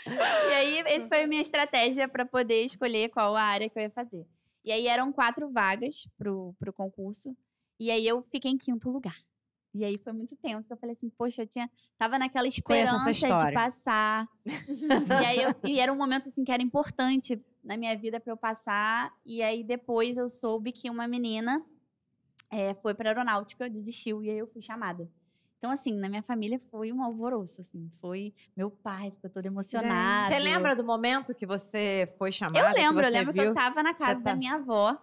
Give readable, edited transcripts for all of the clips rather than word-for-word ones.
E aí, essa foi a minha estratégia para poder escolher qual a área que eu ia fazer. E aí, eram 4 vagas pro concurso. E aí, eu fiquei em 5º lugar. E aí, foi muito tenso, que eu falei assim, poxa, tava naquela esperança de passar. E era um momento, assim, que era importante na minha vida para eu passar. E aí, depois, eu soube que uma menina foi para aeronáutica, desistiu, e aí eu fui chamada. Então, assim, na minha família foi um alvoroço, assim. Meu pai ficou todo emocionado. Você lembra do momento que você foi chamada? Eu lembro que eu tava na casa da minha avó.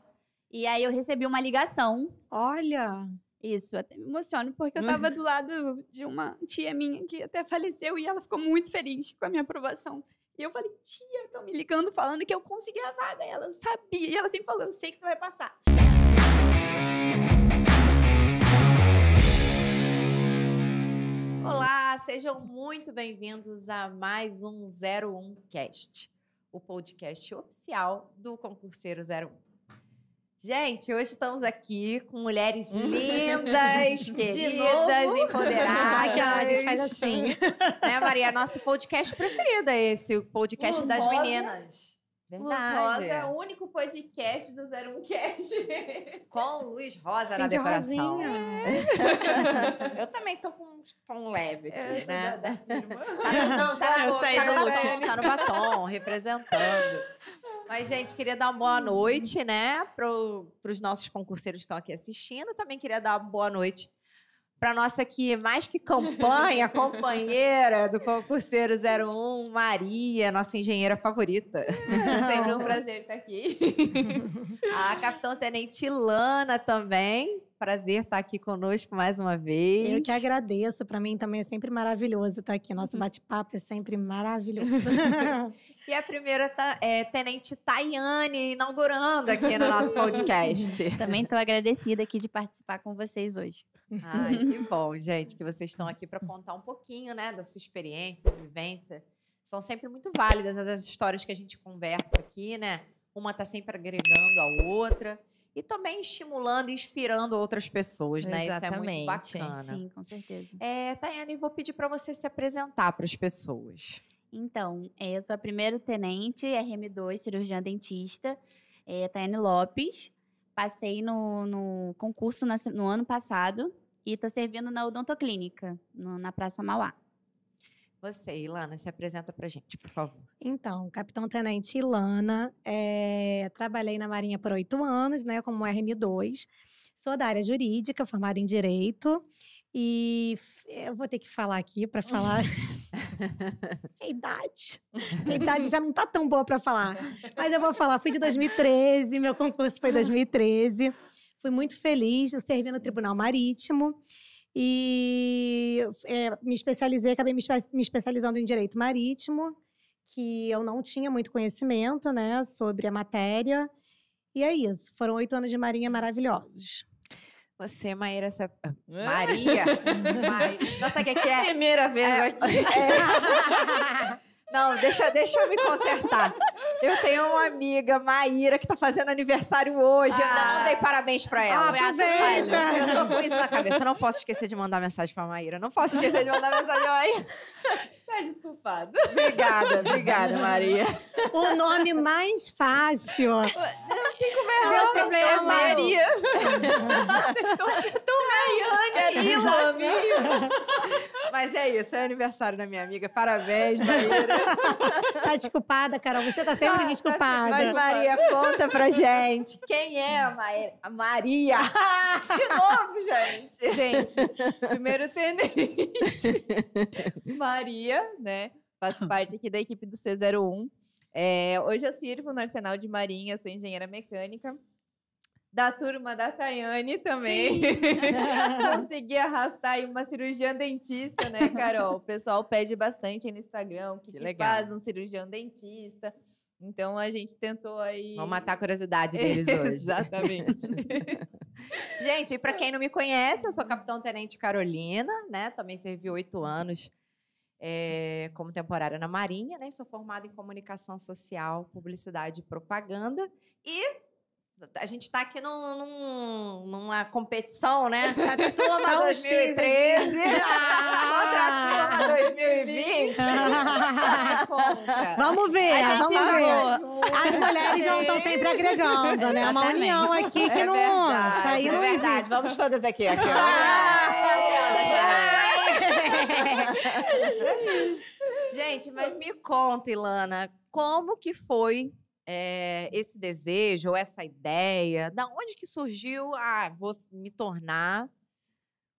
E aí eu recebi uma ligação. Olha! Isso, até me emociono, porque eu tava do lado de uma tia minha que até faleceu e ela ficou muito feliz com a minha aprovação. E eu falei, tia, estão me ligando falando que eu consegui a vaga. E ela, eu sabia. E ela sempre falou, eu sei que você vai passar. Olá, sejam muito bem-vindos a mais um 01Cast, o podcast oficial do Concurseiro 01. Gente, hoje estamos aqui com mulheres lindas, queridas, empoderadas. A gente faz assim. Né, Maria? Nosso podcast preferido é esse, o podcast Luz das Rosa. Meninas. Luz Rosa é o único podcast do 01Cast. Com Luz Rosa na de decoração. rosinha. Eu também tô com um tom leve aqui, né? Tá no batom, representando. Mas, gente, queria dar uma boa noite, né, pros nossos concurseiros que estão aqui assistindo. Também queria dar uma boa noite para nossa aqui, mais que companheira do Concurseiro 01, Maria, nossa engenheira favorita. Sempre um prazer estar aqui. A Capitão Tenente Lana também. Prazer estar aqui conosco mais uma vez. Eu que agradeço. Para mim também é sempre maravilhoso estar aqui. Nosso bate-papo é sempre maravilhoso. E a primeira Tenente Tayane, inaugurando aqui no nosso podcast. Também estou agradecida aqui de participar com vocês hoje. Ai, que bom, gente, que vocês estão aqui para contar um pouquinho, né, da sua experiência, vivência. São sempre muito válidas as histórias que a gente conversa aqui, né? Uma está sempre agregando a outra. E também estimulando e inspirando outras pessoas, né? Exatamente. Isso é muito bacana. Sim, com certeza. Tayane, vou pedir para você se apresentar para as pessoas. Então, eu sou a primeira tenente, RM2, cirurgiã dentista, Tayane Lopes. Passei no concurso no ano passado e estou servindo na odontoclínica, na Praça Mauá. Você, Ilana, se apresenta pra gente, por favor. Então, Capitão Tenente Ilana, trabalhei na Marinha por 8 anos, né, como RM2. Sou da área jurídica, formada em Direito. E eu vou ter que falar aqui para falar... A idade já não tá tão boa para falar. Mas eu vou falar, fui de 2013, meu concurso foi em 2013. Fui muito feliz, servi no Tribunal Marítimo. E me especializei, acabei me especializando em Direito Marítimo, que eu não tinha muito conhecimento, né, sobre a matéria. E é isso, foram 8 anos de Marinha maravilhosos. Você, Maíra, Maria? Nossa, o que é? Primeira vez aqui. Não, deixa eu me consertar. Eu tenho uma amiga, Maíra, que tá fazendo aniversário hoje. Eu ainda não dei parabéns pra ela. Aproveita! Eu tô com isso na cabeça. Eu não posso esquecer de mandar mensagem pra Maíra. Não posso esquecer de mandar mensagem pra Maíra. Tá desculpado. Obrigada, Maria. O nome mais fácil. Não problema, Maria. Tayane, Ilana. Mas é isso, é aniversário da minha amiga. Parabéns, Maíra. Tá desculpada, Carol. Você tá sempre desculpada. Mas, Maria, conta pra gente. Quem é a Maria? De novo, gente. Gente, primeiro tenente. Maria, né? Faço parte aqui da equipe do C01. Hoje eu sirvo no Arsenal de Marinha, sou engenheira mecânica. Da turma da Tayane também. Consegui arrastar aí uma cirurgiã dentista, né, Carol? O pessoal pede bastante aí no Instagram o que faz um cirurgião dentista. Então, a gente tentou aí... Vamos matar a curiosidade deles hoje. Exatamente. Gente, e para quem não me conhece, eu sou a Capitão Tenente Carolina, né? Também servi 8 anos como temporária na Marinha, né? Sou formada em Comunicação Social, Publicidade e Propaganda. E A gente tá aqui numa competição, né? Turma Tá um 2013 contra a turma 2020. Vamos ver, A gente vamos ver. jogou. As mulheres não estão sempre agregando, né? Uma Exatamente. união aqui que não... Isso aí não verdade. existe. Vamos todas aqui. Gente, mas me conta, Ilana, como que foi esse desejo, ou essa ideia? Da onde que surgiu? Vou me tornar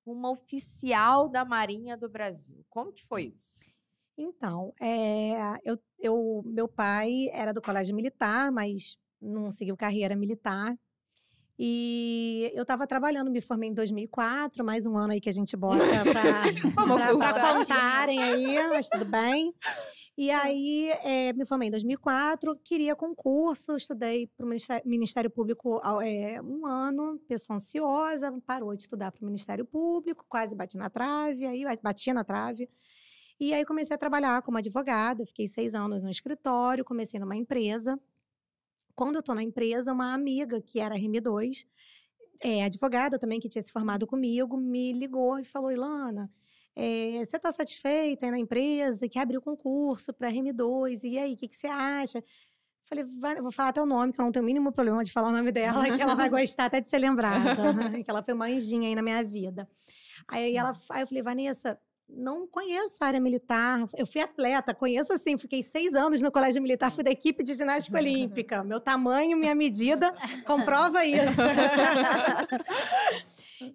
uma oficial da Marinha do Brasil. Como que foi isso? Então, meu pai era do colégio militar, mas não seguiu carreira militar. E eu estava trabalhando, me formei em 2004, mais um ano aí que a gente bota para contarem aí, mas tudo bem. E aí, me formei em 2004, queria concurso, estudei para o Ministério Público um ano, pessoa ansiosa, parou de estudar para o Ministério Público, quase bati na trave, aí batia na trave. E aí comecei a trabalhar como advogada, fiquei 6 anos no escritório, comecei numa empresa. Quando eu estou na empresa, uma amiga que era RM2, advogada também, que tinha se formado comigo, me ligou e falou, Ilana, você está satisfeita aí na empresa, que abriu concurso para RM2, e aí, o que você acha? Falei, vou falar até o nome, que eu não tenho o mínimo problema de falar o nome dela, que ela vai gostar até de ser lembrada, né? Que ela foi uma anjinha aí na minha vida. Aí eu falei, Vanessa, não conheço a área militar. Eu fui atleta, conheço assim, fiquei 6 anos no colégio militar, fui da equipe de ginástica olímpica. Meu tamanho, minha medida, comprova isso.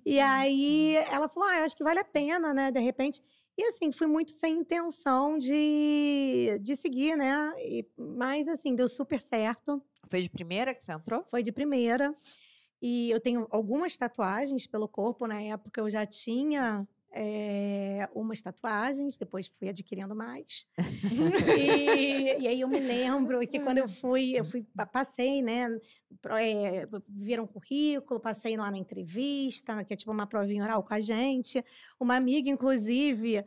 E aí ela falou, eu acho que vale a pena, né, de repente. E assim, fui muito sem intenção de seguir, né, mas assim, deu super certo. Foi de primeira que você entrou? Foi de primeira. E eu tenho algumas tatuagens pelo corpo, na época eu já tinha... umas tatuagens, depois fui adquirindo mais. E aí eu me lembro que quando eu passei, né? Viram currículo, passei lá na entrevista, que é tipo uma provinha oral com a gente. Uma amiga, inclusive,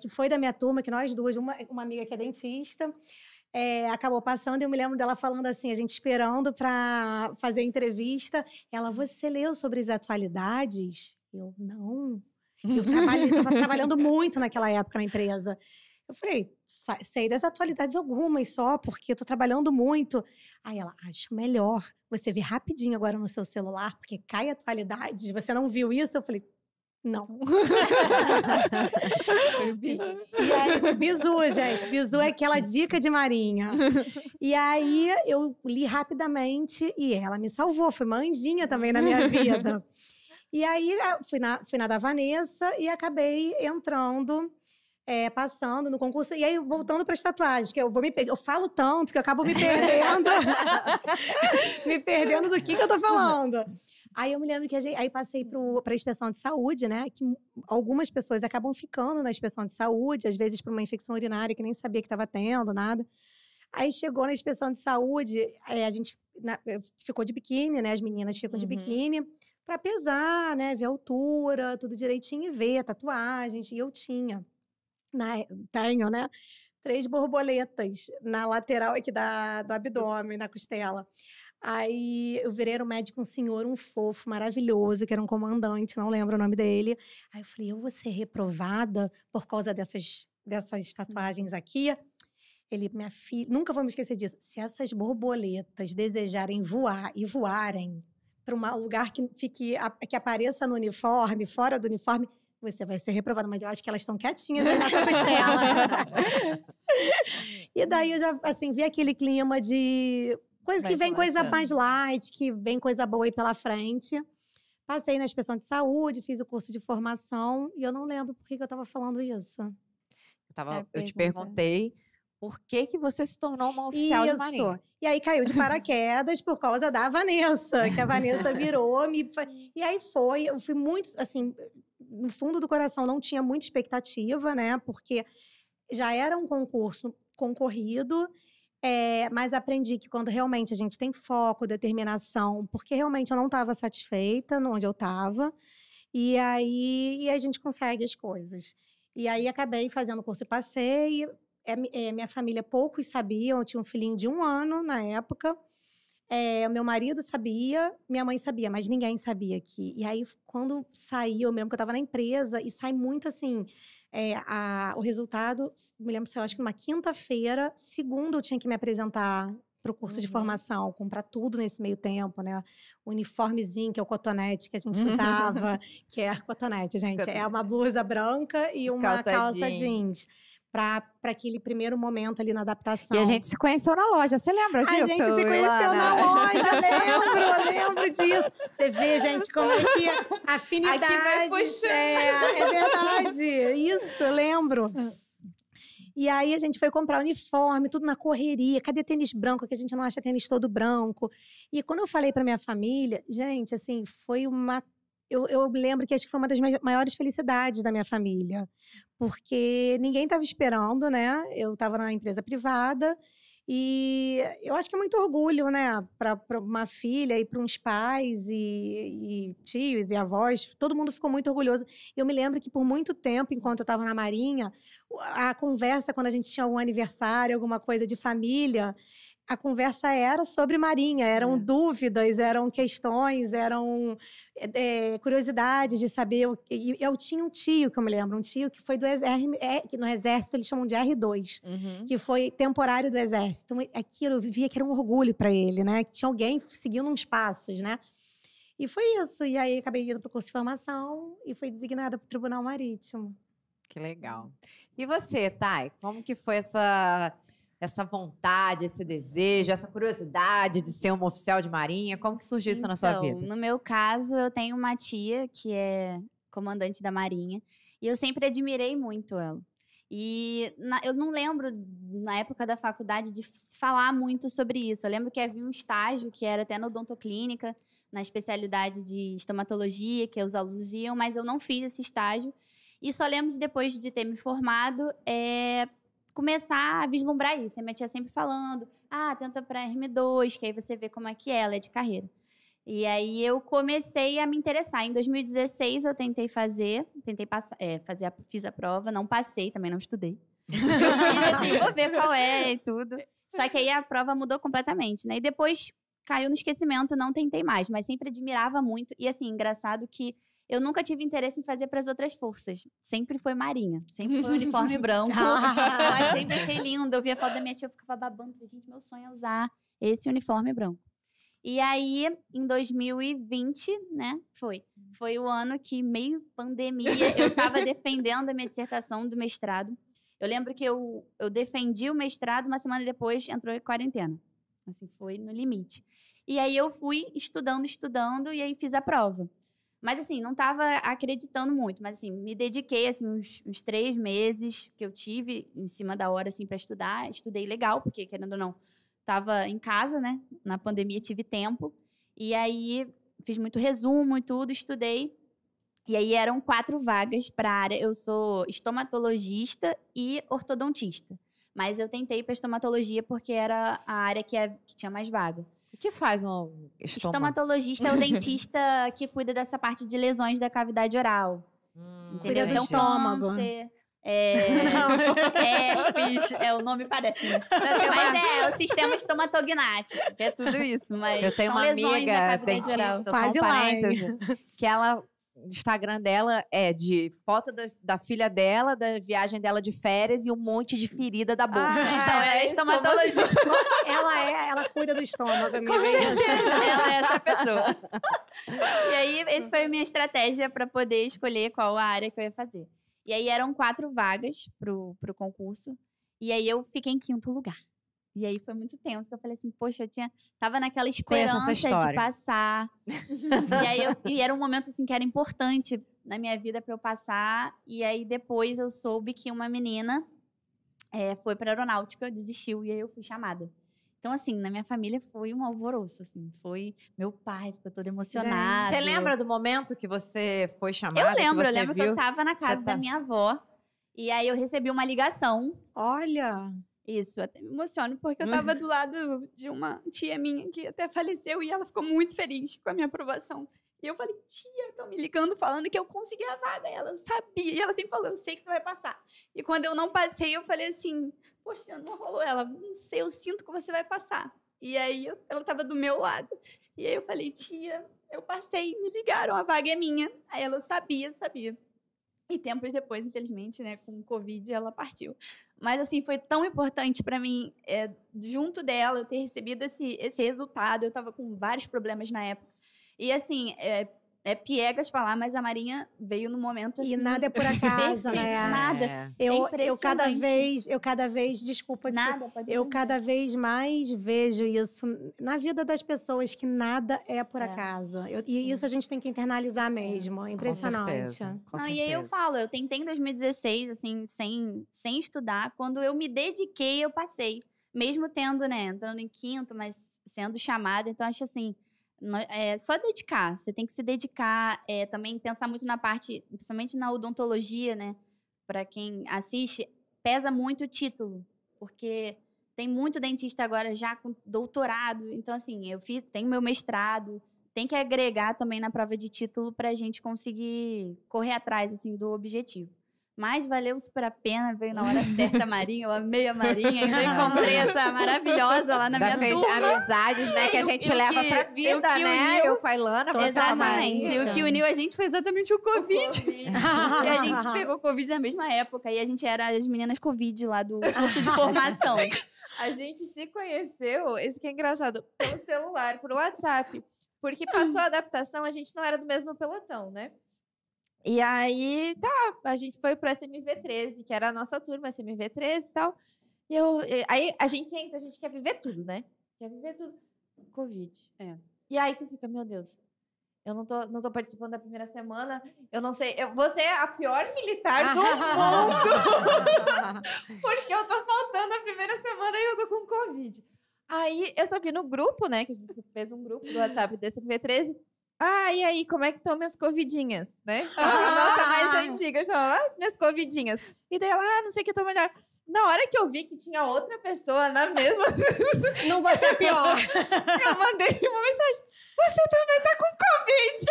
que foi da minha turma, que nós duas, uma amiga que é dentista, acabou passando, e eu me lembro dela falando assim, a gente esperando para fazer a entrevista. Ela, você leu sobre as atualidades? Eu, não. Eu estava trabalhando muito naquela época na empresa. Eu falei, sei das atualidades algumas só, porque eu estou trabalhando muito. Aí ela, acho melhor você ver rapidinho agora no seu celular, porque cai atualidades. Você não viu isso? Eu falei, não. E aí, bizu, gente. Bizu é aquela dica de Marinha. E aí, eu li rapidamente e ela me salvou. Foi uma anjinha também na minha vida. E aí, fui na da Vanessa e acabei entrando, passando no concurso. E aí, voltando para as tatuagens, que eu falo tanto que eu acabo me perdendo. Me perdendo do que eu tô falando. Aí eu me lembro que aí passei para a inspeção de saúde, né? Que algumas pessoas acabam ficando na inspeção de saúde, às vezes por uma infecção urinária que nem sabia que estava tendo, nada. Aí chegou na inspeção de saúde, a gente ficou de biquíni, né? As meninas ficam de biquíni. Para pesar, né, ver a altura, tudo direitinho e ver a tatuagem. E eu tenho, né, 3 borboletas na lateral aqui do abdômen, na costela. Aí eu virei um médico, um senhor, um fofo, maravilhoso, que era um comandante, não lembro o nome dele. Aí eu falei, eu vou ser reprovada por causa dessas tatuagens aqui? Ele, minha filha, nunca vou me esquecer disso. Se essas borboletas desejarem voar e voarem para um lugar que apareça no uniforme, fora do uniforme, você vai ser reprovada. Mas eu acho que elas estão quietinhas aí na tua costela. E daí eu já, assim, vi aquele clima de coisa que vem coisa mais light, que vem coisa boa aí pela frente. Passei na inspeção de saúde, fiz o curso de formação e eu não lembro por que eu estava falando isso. Eu te perguntei por que você se tornou uma oficial de Marinha. E aí caiu de paraquedas por causa da Vanessa, que a Vanessa virou. E aí eu fui muito, assim, no fundo do coração não tinha muita expectativa, né? Porque já era um concurso concorrido, mas aprendi que quando realmente a gente tem foco, determinação, porque realmente eu não estava satisfeita onde eu estava, e aí a gente consegue as coisas. E aí acabei fazendo o curso e passei. Minha família poucos sabiam, eu tinha um filhinho de 1 ano na época. O meu marido sabia, minha mãe sabia, mas ninguém sabia que. E aí, quando saiu, eu me lembro que eu estava na empresa e sai muito assim. O resultado, me lembro, eu acho que numa quinta-feira, segunda eu tinha que me apresentar para o curso de formação, comprar tudo nesse meio tempo, né? O uniformezinho, que é o cotonete que a gente usava, que é cotonete, gente. É uma blusa branca e uma calça jeans. Para aquele primeiro momento ali na adaptação. E a gente se conheceu na loja, você lembra disso? A gente se conheceu na loja, lembro disso. Você vê, gente, como é que a afinidade... Aqui vai puxando. É verdade, isso, eu lembro. E aí a gente foi comprar uniforme, tudo na correria. Cadê tênis branco? Que a gente não acha tênis todo branco. E quando eu falei para minha família, gente, assim, foi uma... Eu lembro que acho que foi uma das maiores felicidades da minha família. Porque ninguém estava esperando, né? Eu estava na empresa privada. E eu acho que é muito orgulho, né? Para uma filha e para uns pais e tios e avós. Todo mundo ficou muito orgulhoso. Eu me lembro que por muito tempo, enquanto eu estava na Marinha, a conversa, quando a gente tinha algum aniversário, alguma coisa de família... A conversa era sobre Marinha, eram dúvidas, eram questões, eram curiosidades de saber. Eu tinha um tio, que eu me lembro, um tio que foi do exército, que no exército eles chamam de R2, que foi temporário do exército. Então, aquilo eu vivia que era um orgulho para ele, né? Que tinha alguém seguindo uns passos, né? E foi isso. E aí acabei indo para o curso de formação e fui designada para o Tribunal Marítimo. Que legal. E você, Thay? Como que foi essa vontade, esse desejo, essa curiosidade de ser uma oficial de marinha? Como que surgiu isso na sua vida? No meu caso, eu tenho uma tia que é comandante da marinha e eu sempre admirei muito ela. E eu não lembro, na época da faculdade, de falar muito sobre isso. Eu lembro que havia um estágio que era até na odontoclínica, na especialidade de estomatologia, que os alunos iam, mas eu não fiz esse estágio. E só lembro de, depois de ter me formado, começar a vislumbrar isso. A minha tia sempre falando, tenta para RM2, que aí você vê como é que ela é de carreira. E aí eu comecei a me interessar. Em 2016 eu tentei passar, fiz a prova, não passei, também não estudei. Eu fiz assim, vou ver qual é e tudo. Só que aí a prova mudou completamente, né? E depois caiu no esquecimento, não tentei mais, mas sempre admirava muito. E assim, engraçado que eu nunca tive interesse em fazer para as outras forças. Sempre foi marinha. Sempre foi uniforme branco. Mas sempre achei lindo. Eu via a foto da minha tia, eu ficava babando. Falei, gente, meu sonho é usar esse uniforme branco. E aí, em 2020, né, foi o ano que, meio pandemia, eu estava defendendo a minha dissertação do mestrado. Eu lembro que eu defendi o mestrado, uma semana depois entrou em quarentena. Assim, foi no limite. E aí eu fui estudando, e aí fiz a prova. Mas, assim, não estava acreditando muito. Mas, assim, me dediquei, assim, uns 3 meses que eu tive em cima da hora, assim, para estudar. Estudei legal, porque, querendo ou não, estava em casa, né? Na pandemia tive tempo. E aí, fiz muito resumo e tudo, estudei. E aí, eram 4 vagas para a área. Eu sou estomatologista e ortodontista. Mas eu tentei para estomatologia porque era a área que tinha mais vaga. O que faz um estomatologista? É o dentista que cuida dessa parte de lesões da cavidade oral. Cuida do estômago. Câncer, herpes, o nome parece. Né? Mas é o sistema estomatognático, é tudo isso. Mas eu tenho uma amiga dentista, quase só um parêntese, que ela... O Instagram dela é de foto da filha dela, da viagem dela de férias e um monte de ferida da boca. Então, ela é estomatologista. Ela cuida do estômago, amiga. Ela é essa pessoa. E aí, essa foi a minha estratégia para poder escolher qual a área que eu ia fazer. E aí, eram 4 vagas pro concurso. E aí, eu fiquei em 5º lugar. E aí foi muito tenso, que eu falei assim, poxa, tava naquela esperança de passar. E era um momento assim que era importante na minha vida para eu passar. E aí depois eu soube que uma menina foi para aeronáutica, desistiu, e aí eu fui chamada. Então, assim, na minha família foi um alvoroço, assim. Foi meu pai, ficou todo emocionado. Você lembra do momento que você foi chamada? Eu lembro que eu tava na casa da minha avó. E aí eu recebi uma ligação. Olha! Isso, até me emociono, porque eu tava do lado de uma tia minha que até faleceu e ela ficou muito feliz com a minha aprovação. E eu falei, tia, estão me ligando falando que eu consegui a vaga. E ela, eu sabia. E ela sempre falou, eu sei que você vai passar. E quando eu não passei, eu falei assim, poxa, não rolou. Ela, não sei, eu sinto que você vai passar. E aí, ela tava do meu lado. E aí eu falei, tia, eu passei, me ligaram, a vaga é minha. Aí ela sabia. E tempos depois, infelizmente, né, com o Covid, ela partiu. Mas, assim, foi tão importante para mim, junto dela, eu ter recebido esse resultado. Eu tava com vários problemas na época. E, assim, é piegas falar, mas a Marinha veio no momento, assim... E nada é por acaso, perfeito, né? Nada. Eu cada impressionante. vez, desculpa, Nada, pode eu perguntar. cada vez mais vejo isso na vida das pessoas, que nada é por É. acaso. E isso a gente tem que internalizar mesmo. É impressionante. Com Não, e aí eu certeza. falo, eu tentei em 2016, assim, sem estudar. Quando eu me dediquei, eu passei. Mesmo tendo, né, entrando em quinto, mas sendo chamada. Então, acho assim, é só dedicar. Você tem que se dedicar, também pensar muito na parte, principalmente na odontologia, né? Para quem assiste, pesa muito o título. Porque tem muito dentista agora já com doutorado. Então, assim, tenho meu mestrado. Tem que agregar também na prova de título para a gente conseguir correr atrás, assim, do objetivo. Mas valeu super a pena, veio na hora certa a Marinha, eu amei a Marinha, ainda encontrei essa maravilhosa lá na minha Fez turma. amizades, né, que a gente leva pra vida, que né? uniu- Eu com a Ilana, você com a Exatamente. Marinha. O que uniu a gente foi exatamente o Covid. Covid. E a gente pegou Covid na mesma época. E a gente era as meninas Covid lá do curso de formação. A gente se conheceu, isso que é engraçado, pelo celular, por WhatsApp. Porque passou a adaptação, a gente não era do mesmo pelotão, né? E aí, a gente foi pro SMV13, que era a nossa turma, SMV13 e tal. Aí a gente entra, a gente quer viver tudo, né? Quer viver tudo. Covid. E aí tu fica, meu Deus, eu não tô participando da primeira semana, eu não sei, eu vou ser a pior militar do mundo, porque eu tô faltando a primeira semana e eu tô com Covid. Aí eu só vi no grupo, né, que a gente fez um grupo do WhatsApp desse SMV13. E aí, como é que estão minhas covidinhas, né? A nossa mais antiga chamava as minhas covidinhas. E daí ela, não sei o que, eu tô melhor. Na hora que eu vi que tinha outra pessoa na mesma... Não vai ser pior. Eu mandei uma mensagem. Você também tá com Covid.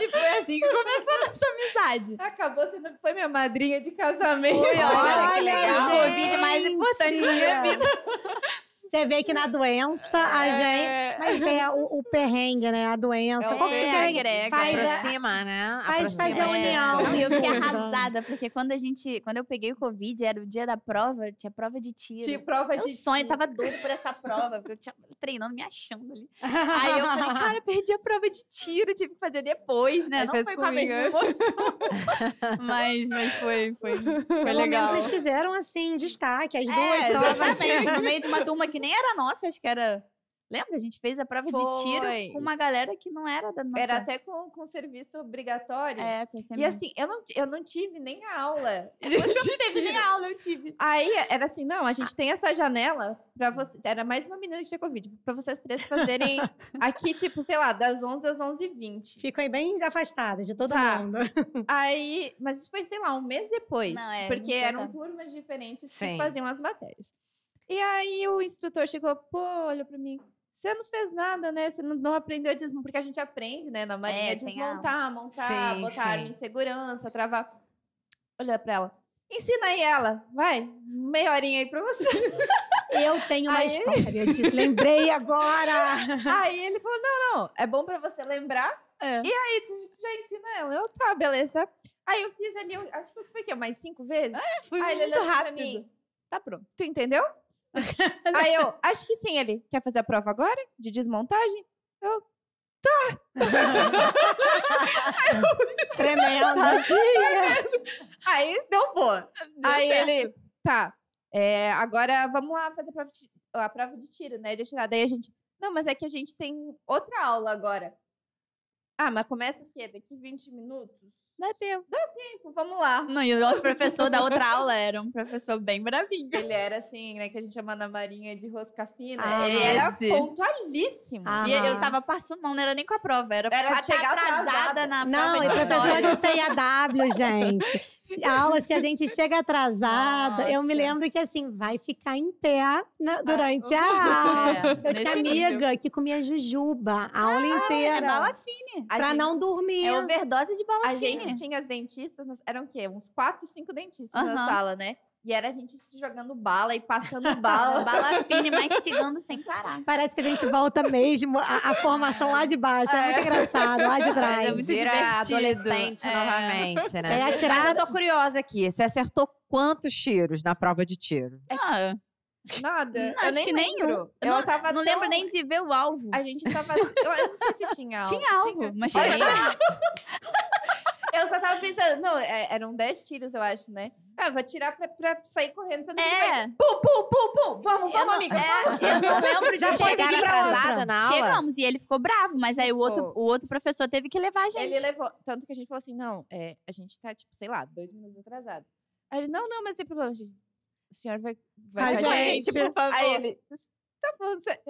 E foi assim que começou a nossa amizade. Acabou sendo... Foi minha madrinha de casamento. Olha, que Olha, legal. O Covid mais gente. importante da minha vida. Você vê que na doença a gente... Mas o perrengue, né? A doença. Qualquer agrega. Aproxima, né? faz fazer a Aproxima. união. Não, e eu fiquei Tudo. arrasada, porque quando eu peguei o Covid, era o dia da prova, tinha prova de tiro. Tinha prova Meu de sonho, tiro. tava doido por essa prova, porque eu tinha treinando, me achando ali. Aí eu falei, cara, perdi a prova de tiro, tive que fazer depois, né? Aí Não fez foi com a comigo. mesma emoção. mas foi Pelo legal. menos vocês fizeram, assim, destaque. As duas só. Exatamente, no meio de uma turma que nem era nossa, acho que era... Lembra? A gente fez a prova de tiro Foi. com uma galera que não era da nossa... Era até com serviço obrigatório. com esse E assim, eu não tive nem a aula. Você não teve nem aula, eu tive. Aí era assim, não, a gente tem essa janela pra você. Era mais uma menina que tinha Covid. Pra vocês três fazerem aqui, tipo, sei lá, das 11 às 11h20. Ficam aí bem afastadas de todo Tá. mundo. Aí, mas isso foi, sei lá, um mês depois. Não, porque não tinha eram tanto. turmas diferentes Sim. que faziam as matérias. E aí o instrutor chegou, olha pra mim. Você não fez nada, né? Você não aprendeu a desmontar. Porque a gente aprende, né? Na Marinha, tem desmontar, montar, Sim, botar arma sim. em segurança, travar. Olha pra ela. Ensina aí ela. Vai, meia horinha aí pra você. Eu tenho uma Aí- história disso. Lembrei agora. Aí ele falou, não. É bom pra você lembrar. É. E aí, tu já ensina ela. Eu, tá, beleza. Aí eu fiz ali, acho que foi o quê? Mais 5 vezes? Foi Aí ele muito olhou assim pra rápido. mim. Tá pronto. Tu entendeu? Aí eu, acho que sim. Ele, quer fazer a prova agora? De desmontagem? Tremendo. Aí deu boa. Deu Aí certo. ele, tá. Agora vamos lá fazer a prova de tiro, né? De atirar. Daí a gente, não, mas é que a gente tem outra aula agora. Ah, mas começa o quê? Daqui 20 minutos? Dá tempo. Tempo, vamos lá. Não, e o nosso professor da outra aula era um professor bem bravinho. Ele era assim, né? Que a gente chama na Marinha de rosca fina. Ah, Ele era esse. pontualíssimo. Ah. E eu tava passando mal, não era nem com a prova, era Era pra chegar chegar atrasada atrasada. na Não, prova e de professor história. do CIAW, gente. A aula, se a gente chega atrasada, eu me Nossa. lembro que assim, vai ficar em pé durante a aula. Eu nesse tinha nível. amiga que comia jujuba a aula É inteira. bala fine. Pra não dormir. É overdose de bala A fine. gente tinha as dentistas, eram o quê? Uns 4, 5 dentistas na Aham. sala, né? E era a gente jogando bala e passando bala. Bala fina e mastigando sem parar. Parece que a gente volta mesmo à formação lá de baixo. É muito engraçado, lá de trás. É muito Vira divertido. adolescente novamente, né? É atirar- Mas eu tô curiosa aqui. Você acertou quantos tiros na prova de tiro? Ah, Nada. Não, Eu acho nem que nenhum. lembro. eu não, tava não tão- lembro nem de ver o alvo. A gente tava... Eu não sei se tinha alvo. Tinha alvo, mas Tinha. Eu só tava pensando... Não, eram 10 tiros, eu acho, né? Ah, vou tirar pra sair correndo. Todo mundo vai, É, pum, pum, pum, pum. Vamos, eu não, amiga. eu não lembro de Já foi chegar daqui pra atrasada. outra. na aula? Chegamos, e ele ficou bravo, mas aí o outro professor teve que levar a gente. Ele levou. Tanto que a gente falou assim: não, a gente tá, tipo, sei lá, 2 minutos atrasado. Aí ele, não, não tem problema, gente. O senhor vai A com a gente, por favor. Aí ele, tá falando sério?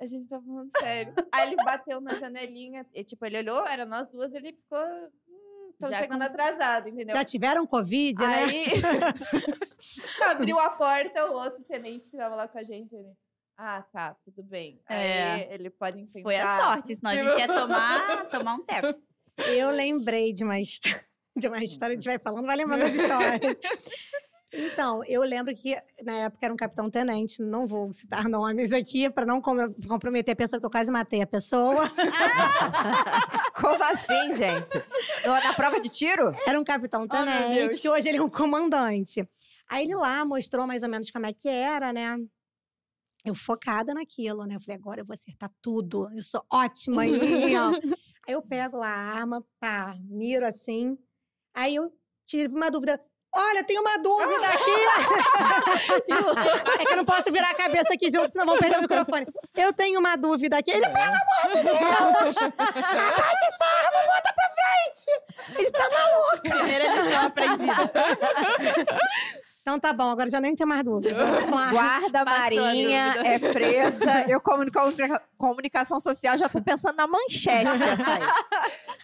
A gente tá falando sério. Aí ele bateu na janelinha, e, tipo, ele olhou, era nós duas, ele ficou. Estamos Já chegando atrasado, entendeu? Já tiveram Covid, né? Aí abriu a porta, o outro tenente que tava lá com a gente, ele. Ah, tá, tudo bem. Aí ele pode sentar. Foi a sorte, senão a gente ia tomar um teco. Eu lembrei de uma história. A gente vai falando, vai lembrando das histórias. Então, eu lembro que na época era um capitão-tenente, não vou citar nomes aqui para não comprometer a pessoa, porque eu quase matei a pessoa. Como assim, gente? Na prova de tiro? Era um Oh, meu capitão-tenente, Deus. que hoje ele é um comandante. Aí ele lá mostrou mais ou menos como é que era, né? Eu focada naquilo, né? Eu falei, agora eu vou acertar tudo. Eu sou ótima em ó. Aí eu pego lá a arma, pá, miro assim. Aí eu tive uma dúvida. Olha, tem uma dúvida aqui. É que eu não posso virar a cabeça aqui junto, senão vão perder o microfone. Eu tenho uma dúvida aqui. Ele, pelo amor de Deus! Abaixa essa arma, bota pra frente! Ele tá maluco! Primeira lição aprendida. Então tá bom, agora já nem tem mais dúvida. Vamos lá. Guarda Passou a marinha, dúvida. é presa. Eu, comunicação social, já tô pensando na manchete dessa aí.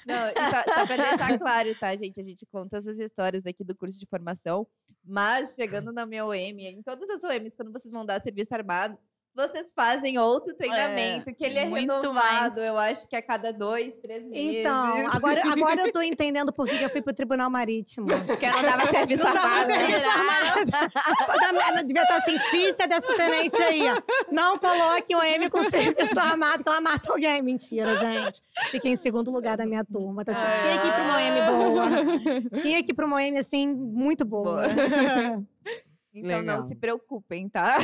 Não, e só pra deixar claro, tá, gente? A gente conta essas histórias aqui do curso de formação, mas chegando na minha OM, em todas as OMs, quando vocês vão dar serviço armado, vocês fazem outro treinamento, que ele é muito renovado, mais. eu acho que a cada 2, 3 meses. Então, agora eu tô entendendo por que eu fui pro Tribunal Marítimo. Porque não dava serviço Não dava armado. serviço armado. Devia estar assim, ficha dessa tenente aí, ó. Não coloque o M com serviço armado, que ela mata alguém. Mentira, gente. Fiquei em segundo lugar da minha turma. Então, tinha que ir pra uma M boa. Tinha que ir pra uma M, assim, muito boa. Então Legal. não se preocupem, tá?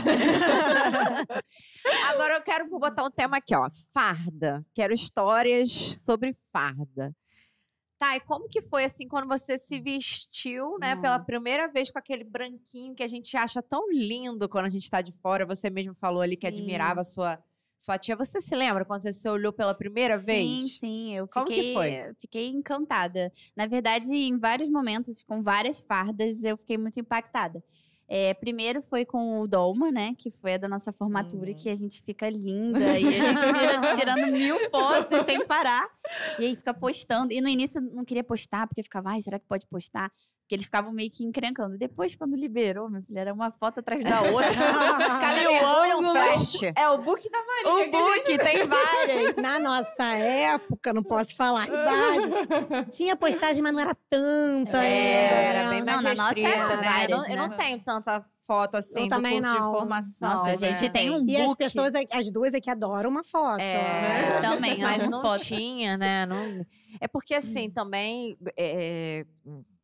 Agora eu quero botar um tema aqui, ó. Farda. Quero histórias sobre farda. Tá, e como que foi, assim, quando você se vestiu, né, pela primeira vez com aquele branquinho que a gente acha tão lindo quando a gente tá de fora? Você mesmo falou ali que Sim. admirava a sua tia. Você se lembra quando você se olhou pela primeira vez? Sim, eu Como que foi? fiquei encantada. Na verdade, em vários momentos, com várias fardas, eu fiquei muito impactada. Primeiro foi com o Dolma, né? Que foi a da nossa formatura, que a gente fica linda. E a gente fica tirando 1000 fotos sem parar. E aí fica postando. E no início eu não queria postar, porque eu ficava, ai, será que pode postar? Porque eles ficavam meio que encrencando. Depois, quando liberou, minha filha, era uma foto atrás da outra. Cada mergulho, ângulo. flash. É o book da Maria. O book, tem várias. Na nossa época, não posso falar a idade, tinha postagem, mas não era tanta ainda. Era né? bem mais Não, na nossa restrita, era né? várias, eu não né? tenho tanta foto assim Eu do também curso de não. formação. Nossa, a gente tem um E as book. pessoas, as duas aqui adoram uma foto. É, Também, mas amo não foto. tinha, né? Não... É porque, assim, também,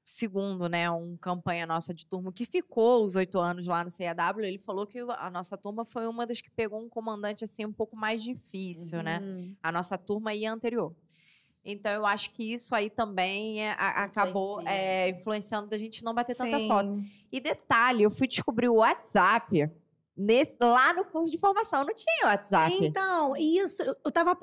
segundo, né, um campanha nossa de turma que ficou os 8 anos lá no CAW, ele falou que a nossa turma foi uma das que pegou um comandante, assim, um pouco mais difícil, né? A nossa turma e a anterior. Então, eu acho que isso aí também acabou influenciando da gente não bater tanta Sim. foto. E detalhe, eu fui descobrir o WhatsApp lá no curso de formação. Não tinha WhatsApp. Então, isso,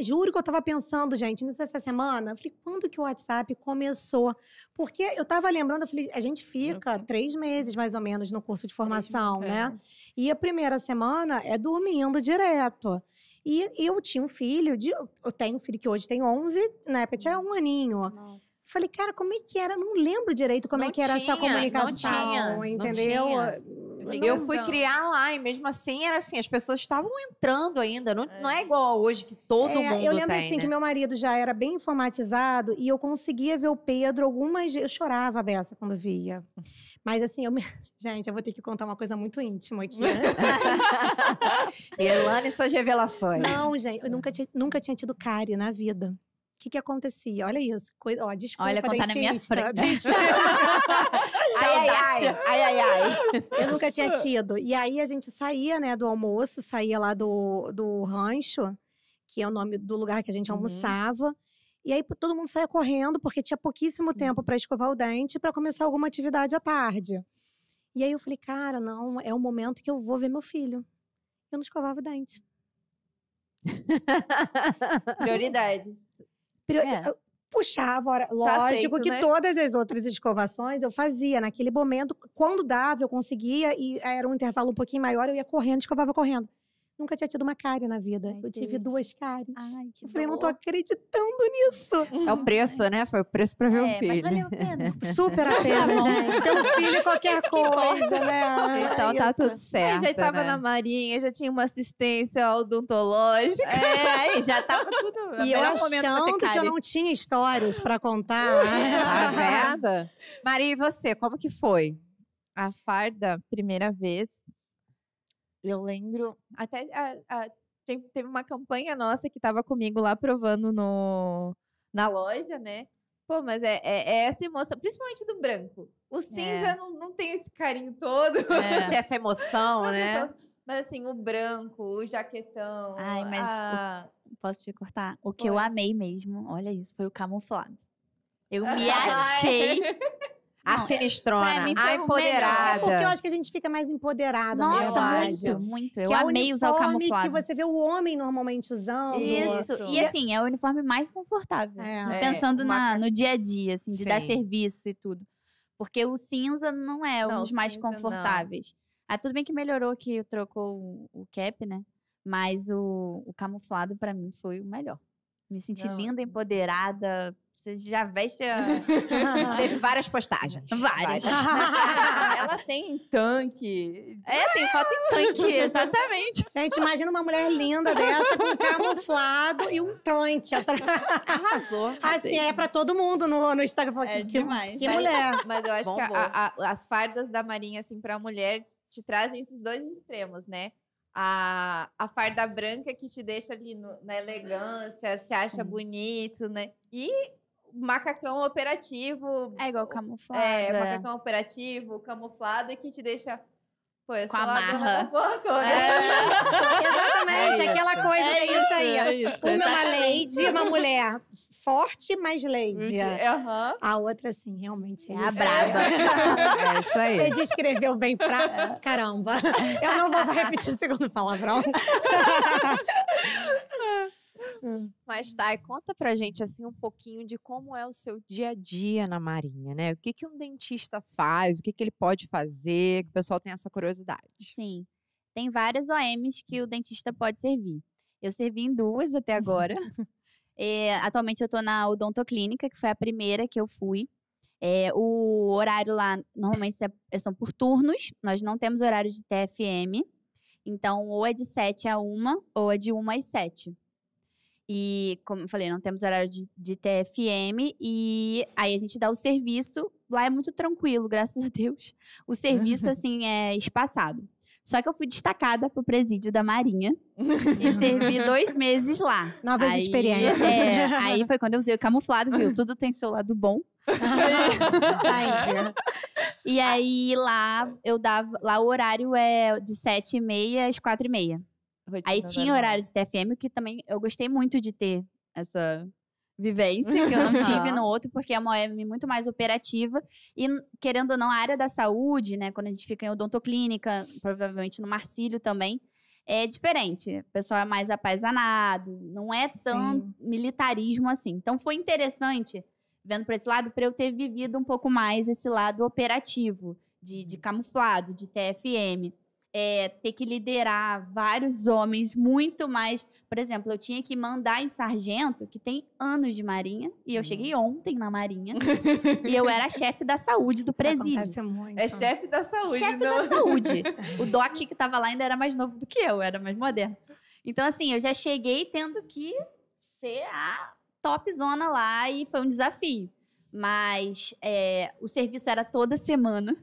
juro que eu tava pensando, gente, nessa semana, eu falei, quando que o WhatsApp começou? Porque eu tava lembrando, eu falei, a gente fica 3 meses, mais ou menos, no curso de formação, né? E a primeira semana é dormindo direto. E eu tinha um filho, eu tenho um filho que hoje tem 11, na época tinha 1 aninho. Falei, cara, como é que era? Não lembro direito como Não é que era essa tinha, não comunicação, tinha, não entendeu? tinha. Eu fui criar lá e mesmo assim era assim, as pessoas estavam entrando ainda. Não é igual a hoje que todo mundo eu lembro tem, assim né? que meu marido já era bem informatizado e eu conseguia ver o Pedro eu chorava a beça quando via. Mas assim, gente, eu vou ter que contar uma coisa muito íntima aqui, né? Elane e suas revelações. Não, gente, eu nunca tinha tido cárie na vida. O que acontecia? Olha isso. Ó, desculpa, Olha, contar na minha dentista. frente. Ai. Eu nunca tinha tido. E aí, a gente saía, né, do almoço, saía lá do rancho, que é o nome do lugar que a gente almoçava. E aí, todo mundo saía correndo, porque tinha pouquíssimo tempo para escovar o dente, para começar alguma atividade à tarde. E aí, eu falei, cara, não, é o momento que eu vou ver meu filho. Eu não escovava o dente. Prioridades. Eu puxava, lógico aceito, que né? todas as outras escovações eu fazia naquele momento. Quando dava, eu conseguia, e era um intervalo um pouquinho maior, eu ia correndo, escovava correndo. Nunca tinha tido uma cárie na vida. Ai, Eu tive Deus. 2 cáries. Ai, que Eu falei, não tô dor. acreditando nisso. É o preço, né? Foi o preço pra ver o Mas filho. valeu a pena. Super a pena, bom. gente. Pelo filho, qualquer coisa, né? Então tá Isso. tudo certo, já tava né? na Marinha, já tinha uma assistência odontológica. Aí já tava tudo. E eu melhor momento pra ter achando que eu cárie. não tinha histórias pra contar. Tá vendo? Maria, e você? Como que foi? A farda, primeira vez, eu lembro. Até teve uma campanha nossa que tava comigo lá provando na loja, né? Pô, mas é essa emoção, principalmente do branco. O cinza não tem esse carinho todo. É. Ter essa emoção, né? Mas assim, o branco, o jaquetão. Ai, mas posso te cortar? O que eu Pode. amei mesmo, olha isso, foi o camuflado. Eu me Ai. achei. A Não, sinistrona, pra mim foi a o melhor. empoderada. Porque eu acho que a gente fica mais empoderada, na Nossa, verdade. muito. Eu Que é o amei usar o uniforme camuflado. que você vê o homem normalmente usando. Isso. Isso. E assim, é o uniforme mais confortável. É. Pensando no dia a dia, assim, de dar Sim. serviço e tudo. Porque o cinza não é um Não, dos mais cinza não. confortáveis. Ah, tudo bem que melhorou, que trocou o cap, né? Mas o camuflado, pra mim, foi o melhor. Me senti Não. linda, empoderada. Você já veste a... Teve várias postagens. Várias. Ela tem tanque. Tem foto em tanque, exatamente. Gente, imagina uma mulher linda dessa com camuflado e um tanque atrás. Arrasou. Assim, é pra todo mundo no Instagram. Fala, É que, demais. que mulher. Mas eu acho que Bombou. as fardas da Marinha, assim, pra mulher, te trazem esses dois extremos, né? A farda branca que te deixa ali na elegância, se acha Sim. bonito, né? E o macacão operativo. É igual camuflado. Macacão operativo, camuflado, que te deixa. Pô, eu Com sou a a dona marra. da porra toda. Exatamente, É aquela isso. coisa, é isso aí. É isso, Uma é uma exatamente. lady, uma mulher forte, mas lady. Aham. A outra, assim, realmente É a isso. braba. É isso aí. Você descreveu bem pra caramba. Eu não vou repetir o segundo palavrão. Mas, Thay, conta pra gente, assim, um pouquinho de como é o seu dia a dia na Marinha, né? O que que um dentista faz, o que que ele pode fazer, que o pessoal tem essa curiosidade. Sim. Tem várias OMs que o dentista pode servir. Eu servi em 2 até agora. Atualmente eu tô na odontoclínica, que foi a primeira que eu fui. O horário lá, normalmente, são por turnos. Nós não temos horário de TFM. Então, ou é de 7 a 1, ou é de 1 às 7. E, como eu falei, não temos horário de TFM. E aí a gente dá o serviço. Lá é muito tranquilo, graças a Deus. O serviço, assim, é espaçado. Só que eu fui destacada pro presídio da Marinha. E servi 2 meses lá. Novas experiências. Aí foi quando eu usei o camuflado, viu? Tudo tem seu lado bom. Sempre. E aí lá o horário é de 7h30 às 4h30. Aí tinha horário de TFM, que também eu gostei muito de ter essa vivência, que eu não tive no outro, porque é uma OM muito mais operativa. E, querendo ou não, a área da saúde, né? Quando a gente fica em odontoclínica, provavelmente no Marcílio também, é diferente. O pessoal é mais apaisonado, não é tão militarismo assim. Então, foi interessante, vendo por esse lado, para eu ter vivido um pouco mais esse lado operativo, de camuflado, de TFM. Ter que liderar vários homens muito mais... Por exemplo, eu tinha que mandar em sargento, que tem anos de marinha, e eu cheguei ontem na marinha, e eu era chefe da saúde do presídio. Acontece muito. É chefe da saúde. Chefe não- da saúde. O doc que tava lá ainda era mais novo do que eu, era mais moderno. Então, assim, eu já cheguei tendo que ser a topzona lá, e foi um desafio. Mas o serviço era toda semana.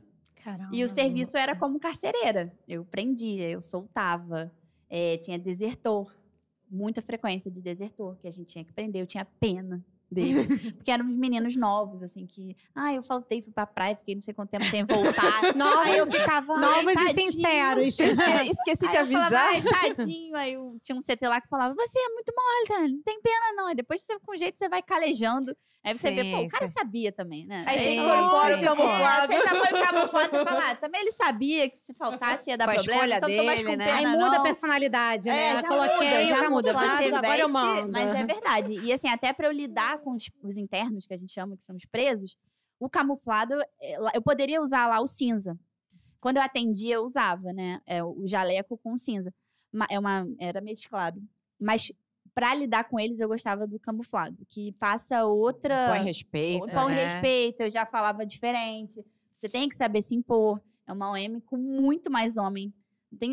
Caramba. E o serviço era como carcereira. Eu prendia, eu soltava. Tinha desertor. Muita frequência de desertor que a gente tinha que prender. Eu tinha pena deles. Porque eram uns meninos novos, assim, que... eu faltei, fui pra praia, fiquei não sei quanto tempo sem voltar. Aí eu ficava... Novos e tadinho. sinceros. Esqueci de Aí eu falava, avisar. tadinho. Aí tinha um CT lá que falava, você é muito mole, tá? Não tem pena não. Aí depois, com jeito, você vai calejando. Aí você vê, pô, o cara sabia também, né? Aí você Sim, incorpora o sim. camuflado. Você já foi camuflado e fala, também ele sabia que se faltasse ia dar Foi a problema, escolha então tô mais dele, com né? pena, Aí muda a não. personalidade, né? Já Coloquei já o muda. camuflado, Você agora eu veste, mando. mas é verdade. E assim, até pra eu lidar com os internos, que a gente chama, que são os presos, o camuflado, eu poderia usar lá o cinza. Quando eu atendia, eu usava, né? O jaleco com cinza. Era mesclado. Mas pra lidar com eles, eu gostava do camuflado, que passa outra... Põe respeito, Põe né? respeito, eu já falava diferente. Você tem que saber se impor. É uma OM com muito mais homem.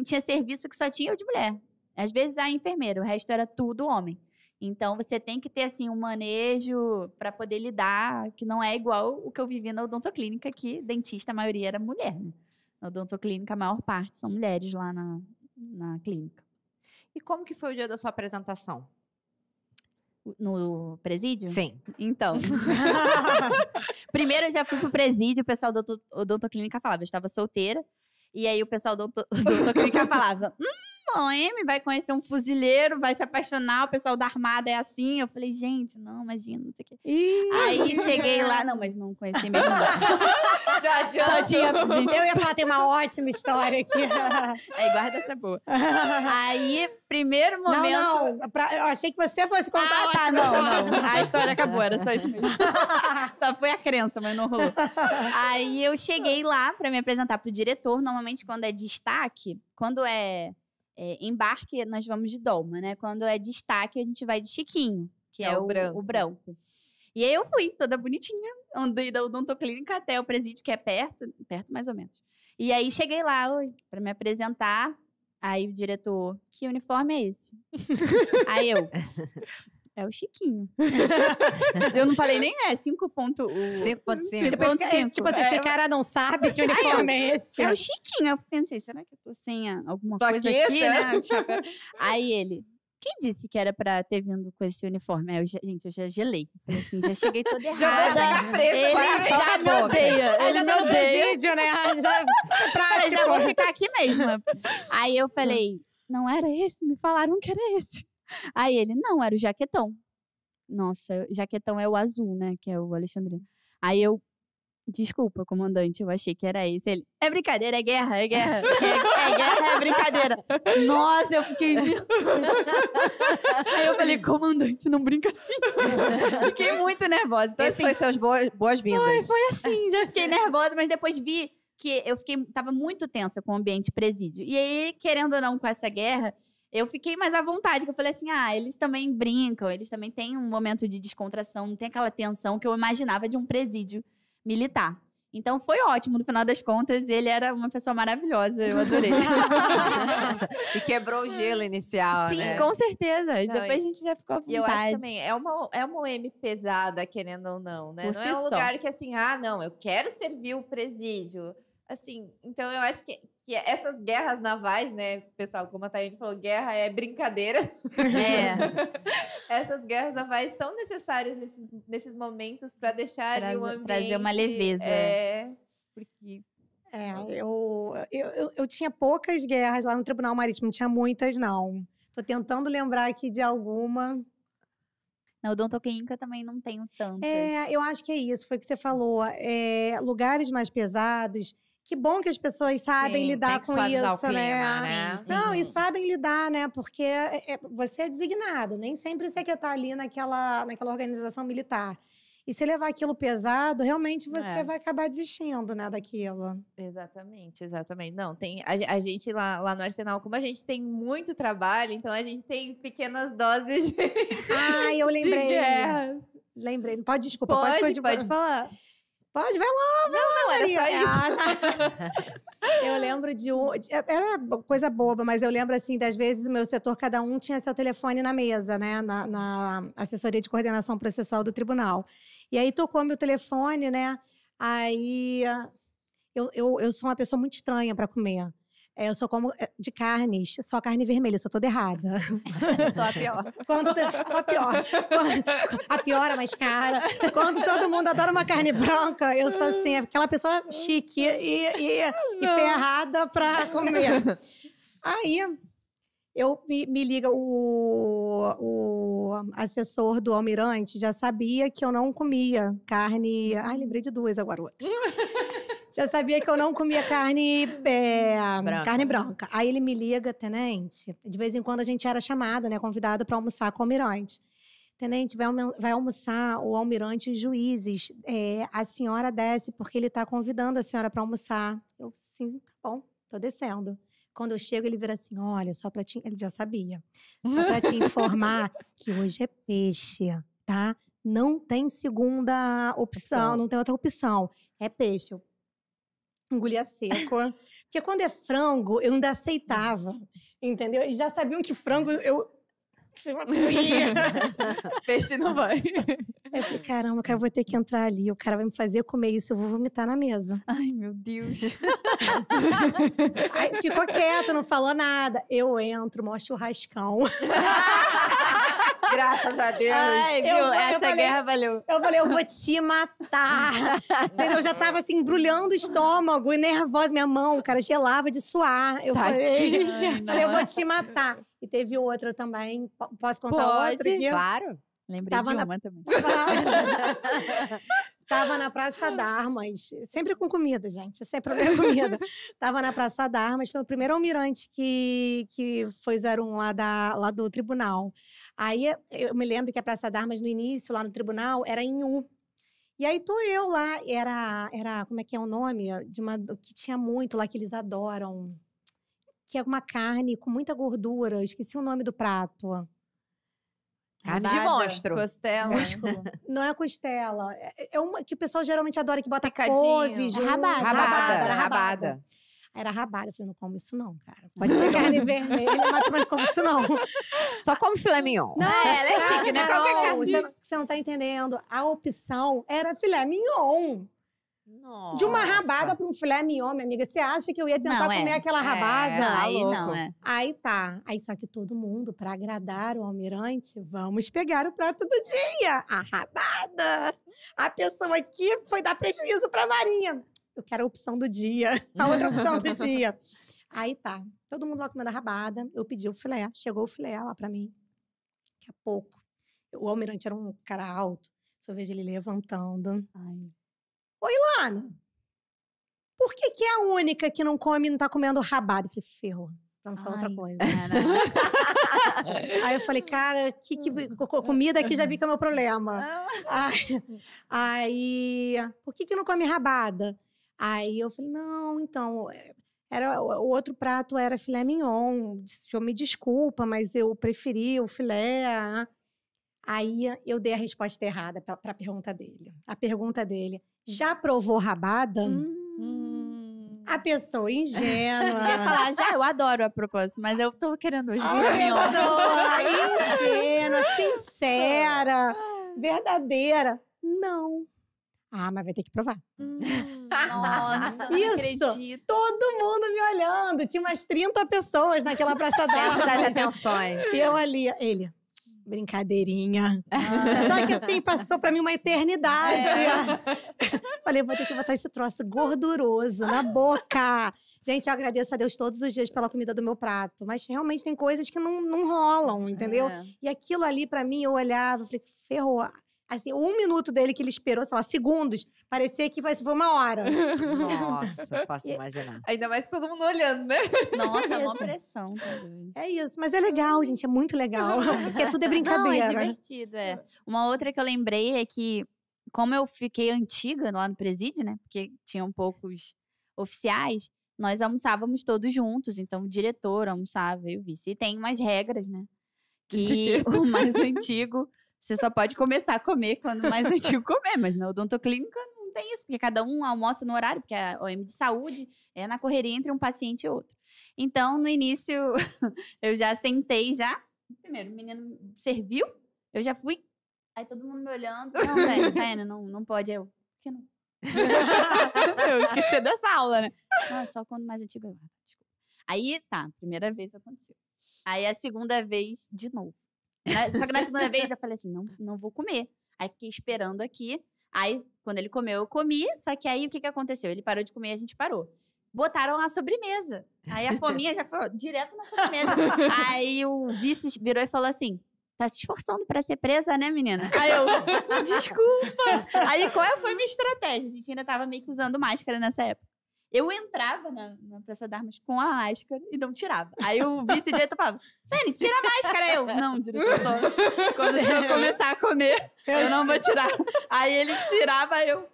Tinha serviço que só tinha eu de mulher. Às vezes a enfermeira, o resto era tudo homem. Então, você tem que ter, assim, um manejo para poder lidar, que não é igual o que eu vivi na odontoclínica, que dentista, a maioria era mulher, né? Na odontoclínica, a maior parte são mulheres lá na clínica. E como que foi o dia da sua apresentação? No presídio? Sim. Então. Primeiro eu já fui pro presídio, o pessoal da odontoclínica falava, eu estava solteira, e aí o pessoal da odontoclínica falava, a OM vai conhecer um fuzileiro, vai se apaixonar, o pessoal da armada é assim. Eu falei, gente, não, imagina, não sei o quê. Aí cheguei lá, não, mas não conheci mesmo. Não. Já adianta. Só tinha, gente, Eu ia falar, tem uma ótima história aqui. guarda essa boa. Aí, primeiro momento... Não, eu achei que você fosse contar a ótima história. Não. A história acabou, era só isso mesmo. Só foi a crença, mas não rolou. Aí eu cheguei lá pra me apresentar pro diretor. Normalmente, quando é destaque, quando é embarque, nós vamos de dolma, né? Quando é destaque, a gente vai de chiquinho, que é o branco. E aí eu fui, toda bonitinha, andei da odontoclínica até o presídio, que é perto mais ou menos. E aí cheguei lá, pra me apresentar. Aí o diretor, que uniforme é esse? Aí eu, é o Chiquinho. Eu não falei nem 5.5. 5.5. Tipo assim, esse cara não sabe que uniforme é esse. É o Chiquinho. Eu pensei, será que eu tô sem alguma coisa aqui, né? Aí ele, quem disse que era pra ter vindo com esse uniforme? Aí eu já gelei. Falei assim, já cheguei toda errada. Já vou chegar presa. Ele agora. já me odeia. Ele já me tá no odeia. presídio, né? Já é Falei, prático. já vou ficar aqui mesmo. Aí eu falei, não era esse? Me falaram que era esse. Aí ele, não, era o jaquetão. Nossa, jaquetão é o azul, né? Que é o Alexandrino. Aí eu, desculpa, comandante, eu achei que era esse. Ele, é brincadeira, é guerra, é guerra. É guerra, é brincadeira. Nossa, eu fiquei... Aí eu falei, comandante, não brinca assim. Fiquei muito nervosa. Então, Esse assim, foi seus boas-vindas. foi assim, já fiquei nervosa, mas depois vi que tava muito tensa com o ambiente presídio. E aí, querendo ou não, com essa guerra, eu fiquei mais à vontade, que eu falei assim, eles também brincam, eles também têm um momento de descontração, não tem aquela tensão que eu imaginava de um presídio militar. Então, foi ótimo, no final das contas, ele era uma pessoa maravilhosa, eu adorei. E quebrou o gelo inicial, Sim, né? com certeza. Não, Depois a gente já ficou à vontade. E eu acho também, é uma OM pesada, querendo ou não, né? Por Não si é um só. lugar que assim, não, eu quero servir o presídio. Assim, então eu acho que essas guerras navais, né, pessoal, como a Tayane falou, guerra é brincadeira. Essas guerras navais são necessárias nesses momentos para deixar ali o ambiente... Trazer uma leveza. Porque... Eu tinha poucas guerras lá no Tribunal Marítimo, não tinha muitas, não. Tô tentando lembrar aqui de alguma. Na odontoclínica também não tenho tantas. Eu acho que é isso, foi o que você falou. Lugares mais pesados. Que bom que as pessoas sabem Sim, lidar tem que com suavizar isso, o clima, né? né? Sim. Não, e sabem lidar, né? Porque você é designado, nem sempre você quer estar ali naquela organização militar. E se levar aquilo pesado, realmente você vai acabar desistindo, né, daquilo. Exatamente. Não, tem a gente lá no Arsenal, como a gente tem muito trabalho, então a gente tem pequenas doses de, Eu de lembrei. guerras. Lembrei. Desculpa, Pode falar. Pode, vai lá, Não, era só isso. Eu lembro era coisa boba, mas eu lembro, assim, das vezes o meu setor, cada um tinha seu telefone na mesa, né? Na assessoria de coordenação processual do tribunal. E aí tocou meu telefone, né? Aí Eu sou uma pessoa muito estranha para comer. Eu só como de carnes, só carne vermelha, eu sou toda errada. Só a pior. Só a pior. A pior, a mais cara. Quando todo mundo adora uma carne branca, eu sou assim, aquela pessoa chique e ferrada pra comer. Aí, me liga o assessor do Almirante, já sabia que eu não comia carne... Ai, lembrei de duas agora, outra. Já sabia que eu não comia carne branca. Aí ele me liga, tenente. De vez em quando a gente era chamado, né? Convidado para almoçar com o almirante. Tenente, vai almoçar o almirante e os juízes. A senhora desce porque ele está convidando a senhora para almoçar. Eu, sim, tá bom, tô descendo. Quando eu chego, ele vira assim, olha, só para te... Ele já sabia. Só para te informar que hoje é peixe, tá? Não tem segunda opção, não tem outra opção. É peixe. Eu engolia seco. Porque quando é frango, eu ainda aceitava, entendeu? E já sabiam que frango eu ia. Peixe não vai. Eu falei, caramba, eu vou ter que entrar ali. O cara vai me fazer comer isso, eu vou vomitar na mesa. Ai, meu Deus. Aí ficou quieto, não falou nada. Eu entro, mostro o churrascão. Graças a Deus. Ai, viu? Essa falei, guerra valeu. Eu falei, eu vou te matar. Entendeu? Eu já tava assim, embrulhando o estômago e nervosa. Minha mão, cara, gelava de suar. Eu falei, eu vou te matar. E teve outra também. Posso contar outra aqui? Claro. Lembrei de uma também. Tava na Praça d'Armas, sempre com comida, gente, sempre a minha comida. Tava na Praça d'Armas, foi o primeiro almirante que foi 01 lá do tribunal. Aí eu me lembro que a Praça d'Armas, no início, lá no tribunal, era em U. E aí tô eu lá, era como é que é o nome? Que tinha muito lá, que eles adoram. Que é uma carne com muita gordura, esqueci o nome do prato. Carne de monstro. Costela. Não é costela. É uma que o pessoal geralmente adora, que bota Picadinho. couve junto. Rabada. Era rabada. Eu falei, não como isso não, cara. Pode ser carne vermelha, mas também não como isso não. Só come filé mignon. Não, ela é chique, né? Qualquer carne. Você não tá entendendo. A opção era filé mignon. Nossa. De uma rabada para um filé mignon, minha amiga. Você acha que eu ia tentar comer aquela rabada? Não, aí louco. não, é. Aí tá. Aí só que todo mundo, para agradar o almirante, vamos pegar o prato do dia. A rabada. A pessoa aqui foi dar prejuízo para a Marinha. Eu quero a opção do dia. A outra opção do dia. Aí tá. Todo mundo lá comendo a rabada. Eu pedi o filé. Chegou o filé lá para mim. Daqui a pouco. O almirante era um cara alto. Só vejo ele levantando. Ai. Oi, Lana. Por que é a única que não come e não tá comendo rabada? Eu falei, ferro. Pra não falar outra coisa. Aí eu falei, cara, comida aqui já vi que é o meu problema. Aí, por que não come rabada? Aí eu falei, não, então, o outro prato era filé mignon. O senhor me desculpa, mas eu preferi o filé. Aí eu dei a resposta errada para a pergunta dele. A pergunta dele, já provou rabada? A pessoa ingênua. Eu ia falar, eu adoro a propósito, mas eu tô querendo hoje. A pessoa ingênua, sincera, verdadeira. Não. Ah, mas vai ter que provar. Nossa, não Isso. acredito. Todo mundo me olhando. Tinha umas 30 pessoas naquela praça Sempre das d'Armas. atenções. E eu ali, ele... Brincadeirinha. Só que assim, passou pra mim uma eternidade. Falei, vou ter que botar esse troço gorduroso na boca. Gente, eu agradeço a Deus todos os dias pela comida do meu prato. Mas realmente tem coisas que não rolam, entendeu? E aquilo ali, pra mim, eu olhava, falei, ferrou. Assim, 1 minuto dele que ele esperou, sei lá, segundos, parecia que foi 1 hora. Nossa, posso imaginar. Ainda mais todo mundo olhando, né? Nossa, é uma pressão. Tá doido. É isso, mas é legal, gente, é muito legal. Porque tudo é brincadeira. Não, é divertido, é. Uma outra que eu lembrei é que, como eu fiquei antiga lá no presídio, né? Porque tinham poucos oficiais, nós almoçávamos todos juntos. Então, o diretor almoçava e o vice. E tem umas regras, né? Que o mais antigo... Você só pode começar a comer quando o mais antigo comer, mas na odontoclínica não tem isso, porque cada um almoça no horário, porque a OM de saúde é na correria entre um paciente e outro. Então, no início, eu já sentei já. Primeiro, o menino serviu, eu já fui. Aí todo mundo me olhando. Não, velho, Taiana, não pode. Eu, por que não? Eu esqueci dessa aula, né? Ah, só quando mais antigo. Desculpa. Aí, tá, primeira vez aconteceu. Aí a segunda vez, de novo. Só que na segunda vez eu falei assim, não vou comer. Aí fiquei esperando aqui. Aí, quando ele comeu, eu comi. Só que aí, o que aconteceu? Ele parou de comer e a gente parou. Botaram a sobremesa. Aí a fominha já foi direto na sobremesa. Aí o vice virou e falou assim, tá se esforçando pra ser presa, né, menina? Aí eu, desculpa. Aí qual foi a minha estratégia? A gente ainda tava meio que usando máscara nessa época. Eu entrava na Praça da Armas com a máscara e não tirava. Aí o vice-diretor falava, Dani, tira a máscara. Eu, não, diretor, só quando o senhor começar a comer, eu não vou tirar. Aí ele tirava, eu...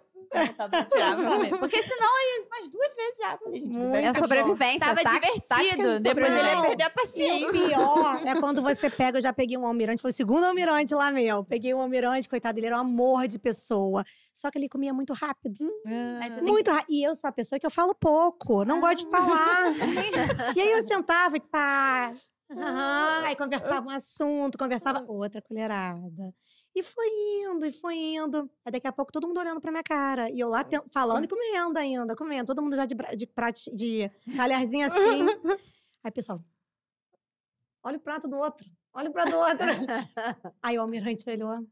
Tá bom, tirava também. Porque senão eu ia umas 2 vezes já. Falei, gente, É sobrevivência. tava divertido. Depois ele ia perder a E paciência. o pior é quando você pega, eu já peguei um almirante, foi o segundo almirante lá meu. Peguei um almirante, coitado, ele era um amor de pessoa. Só que ele comia muito rápido. Aí tu tem Muito rápido. E eu sou a pessoa que eu falo pouco, não gosto de falar. E aí eu sentava e pá. Aí conversava um assunto, conversava outra colherada. E foi indo, e foi indo. Aí daqui a pouco todo mundo olhando pra minha cara. E eu lá falando e comendo ainda, comendo. Todo mundo já de talherzinho assim. Aí, pessoal, olha o prato do outro. Olha o prato do outro. Aí o almirante olhou.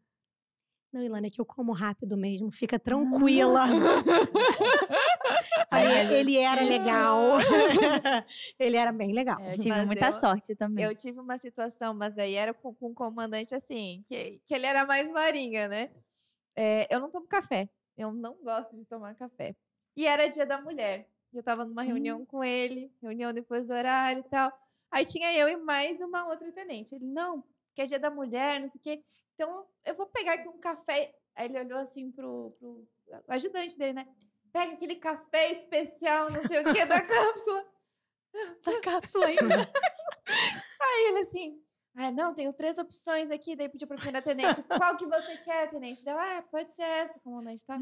Não, Ilana, é que eu como rápido mesmo. Fica tranquila. Falei, ele era legal. Ele era bem legal. Eu tive Mas muita eu- sorte também. Eu tive uma situação, mas aí era com um comandante assim, que ele era mais marinha, né? Eu não tomo café. Eu não gosto de tomar café. E era dia da mulher. E eu tava numa reunião com ele, reunião depois do horário e tal. Aí tinha eu e mais uma outra tenente. Ele, não, que é dia da mulher, não sei o quê. Então eu vou pegar aqui um café. Aí ele olhou assim pro ajudante dele, né? Pega aquele café especial, não sei o quê, da cápsula. Da cápsula ainda. Aí ele assim, não, tenho 3 opções aqui, daí pediu pra primeira tenente. Qual que você quer, tenente? Dela, pode ser essa, comandante, tá?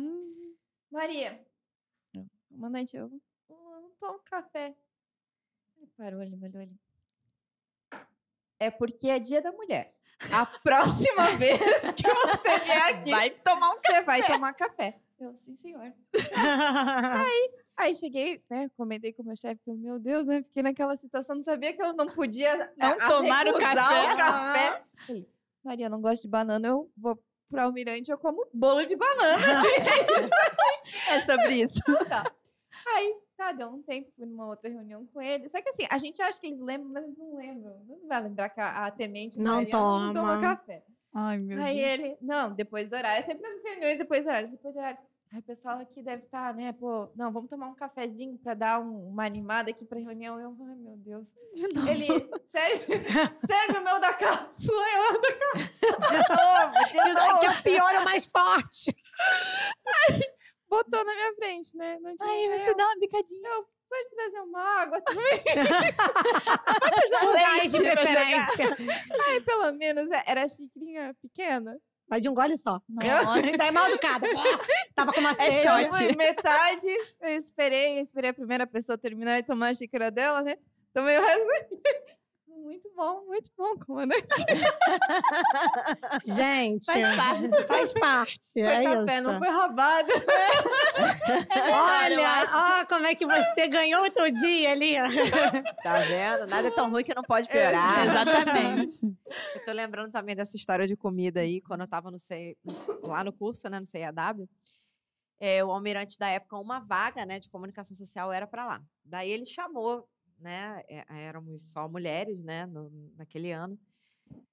Maria. Comandante, eu não tomo café. Ele parou, ele me olhou ali. É porque é dia da mulher. A próxima vez que você vier aqui, Vai tomar um você vai tomar café. Eu, sim, senhor. Aí cheguei, né, comentei com o meu chefe, falei, meu Deus, né, fiquei naquela situação, não sabia que eu não podia Não tomar o recusar café. o café. Falei, Maria, eu não gosto de banana, eu vou pro almirante, eu como bolo de banana. É sobre isso. Tá. Aí, deu um tempo, fui numa outra reunião com ele. Só que assim, a gente acha que eles lembram, mas eles não lembram. Não vai lembrar que a tenente Não Maria não toma toma. café. Ai, meu Aí Deus. ele, não, depois do horário. É sempre nas reuniões depois do horário. Depois do horário. Aí o pessoal aqui deve estar, né? Pô, não, vamos tomar um cafezinho pra dar uma animada aqui pra reunião. Eu, ai, meu Deus. Ele, sério, serve o meu da cápsula. Eu, da cápsula. De novo, que é o pior, é o mais forte. Botou na minha frente, né? Não tinha. Aí você dá uma bicadinha. Pode trazer uma água também. Com gás de leite pra preferência. Aí, pelo menos, era xicrinha pequena. Vai de um gole só. Nossa. Tá mal educado. Tava com uma É sede. shot. Foi metade, eu esperei a primeira pessoa terminar e tomar a xícara dela, né? Tomei o resto. Muito bom, comandante. Gente, Faz parte. faz parte. Foi É café, isso. não foi roubado. Olha, ó, como é que você ganhou o teu dia ali. Tá vendo? Nada é tão ruim que não pode piorar. Exatamente. Eu tô lembrando também dessa história de comida aí, quando eu tava lá no curso, né, no CIAW. O almirante da época, uma vaga, né, de comunicação social era para lá. Daí ele chamou, né, éramos só mulheres, né, naquele ano.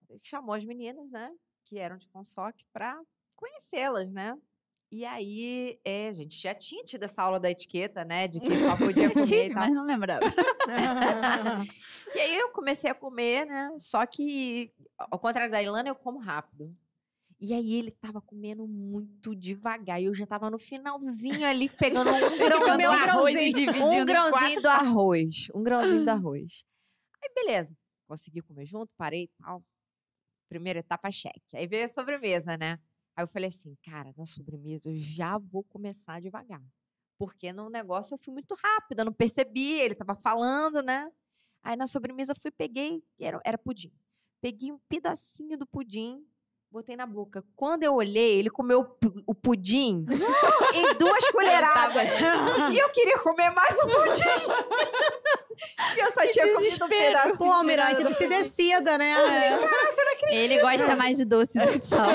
Ele chamou as meninas, né, que eram de Consoc, para conhecê-las, né. E aí, a gente já tinha tido essa aula da etiqueta, né, de que só podia comer e Tive, tal. mas não lembrava. E aí eu comecei a comer, né? Só que, ao contrário da Ilana, eu como rápido. E aí ele tava comendo muito devagar. E eu já tava no finalzinho ali, pegando um grãozinho comeu um do arroz grãozinho. e dividindo Um em grãozinho do arroz. Um grãozinho do arroz. Aí, beleza. Consegui comer junto, parei e tal. Primeira etapa, cheque. Aí veio a sobremesa, né? Aí eu falei assim, cara, na sobremesa eu já vou começar devagar. Porque no negócio eu fui muito rápida, não percebi, ele tava falando, né? Aí na sobremesa peguei, era pudim. Peguei um pedacinho do pudim, botei na boca. Quando eu olhei, ele comeu o pudim em 2 colheradas. E eu queria comer mais um pudim. E eu só tinha comido um pedacinho. Pô, Almirante, ele se decida, né? Caraca, eu não acredito. Ele gosta mais de doce do que de sal.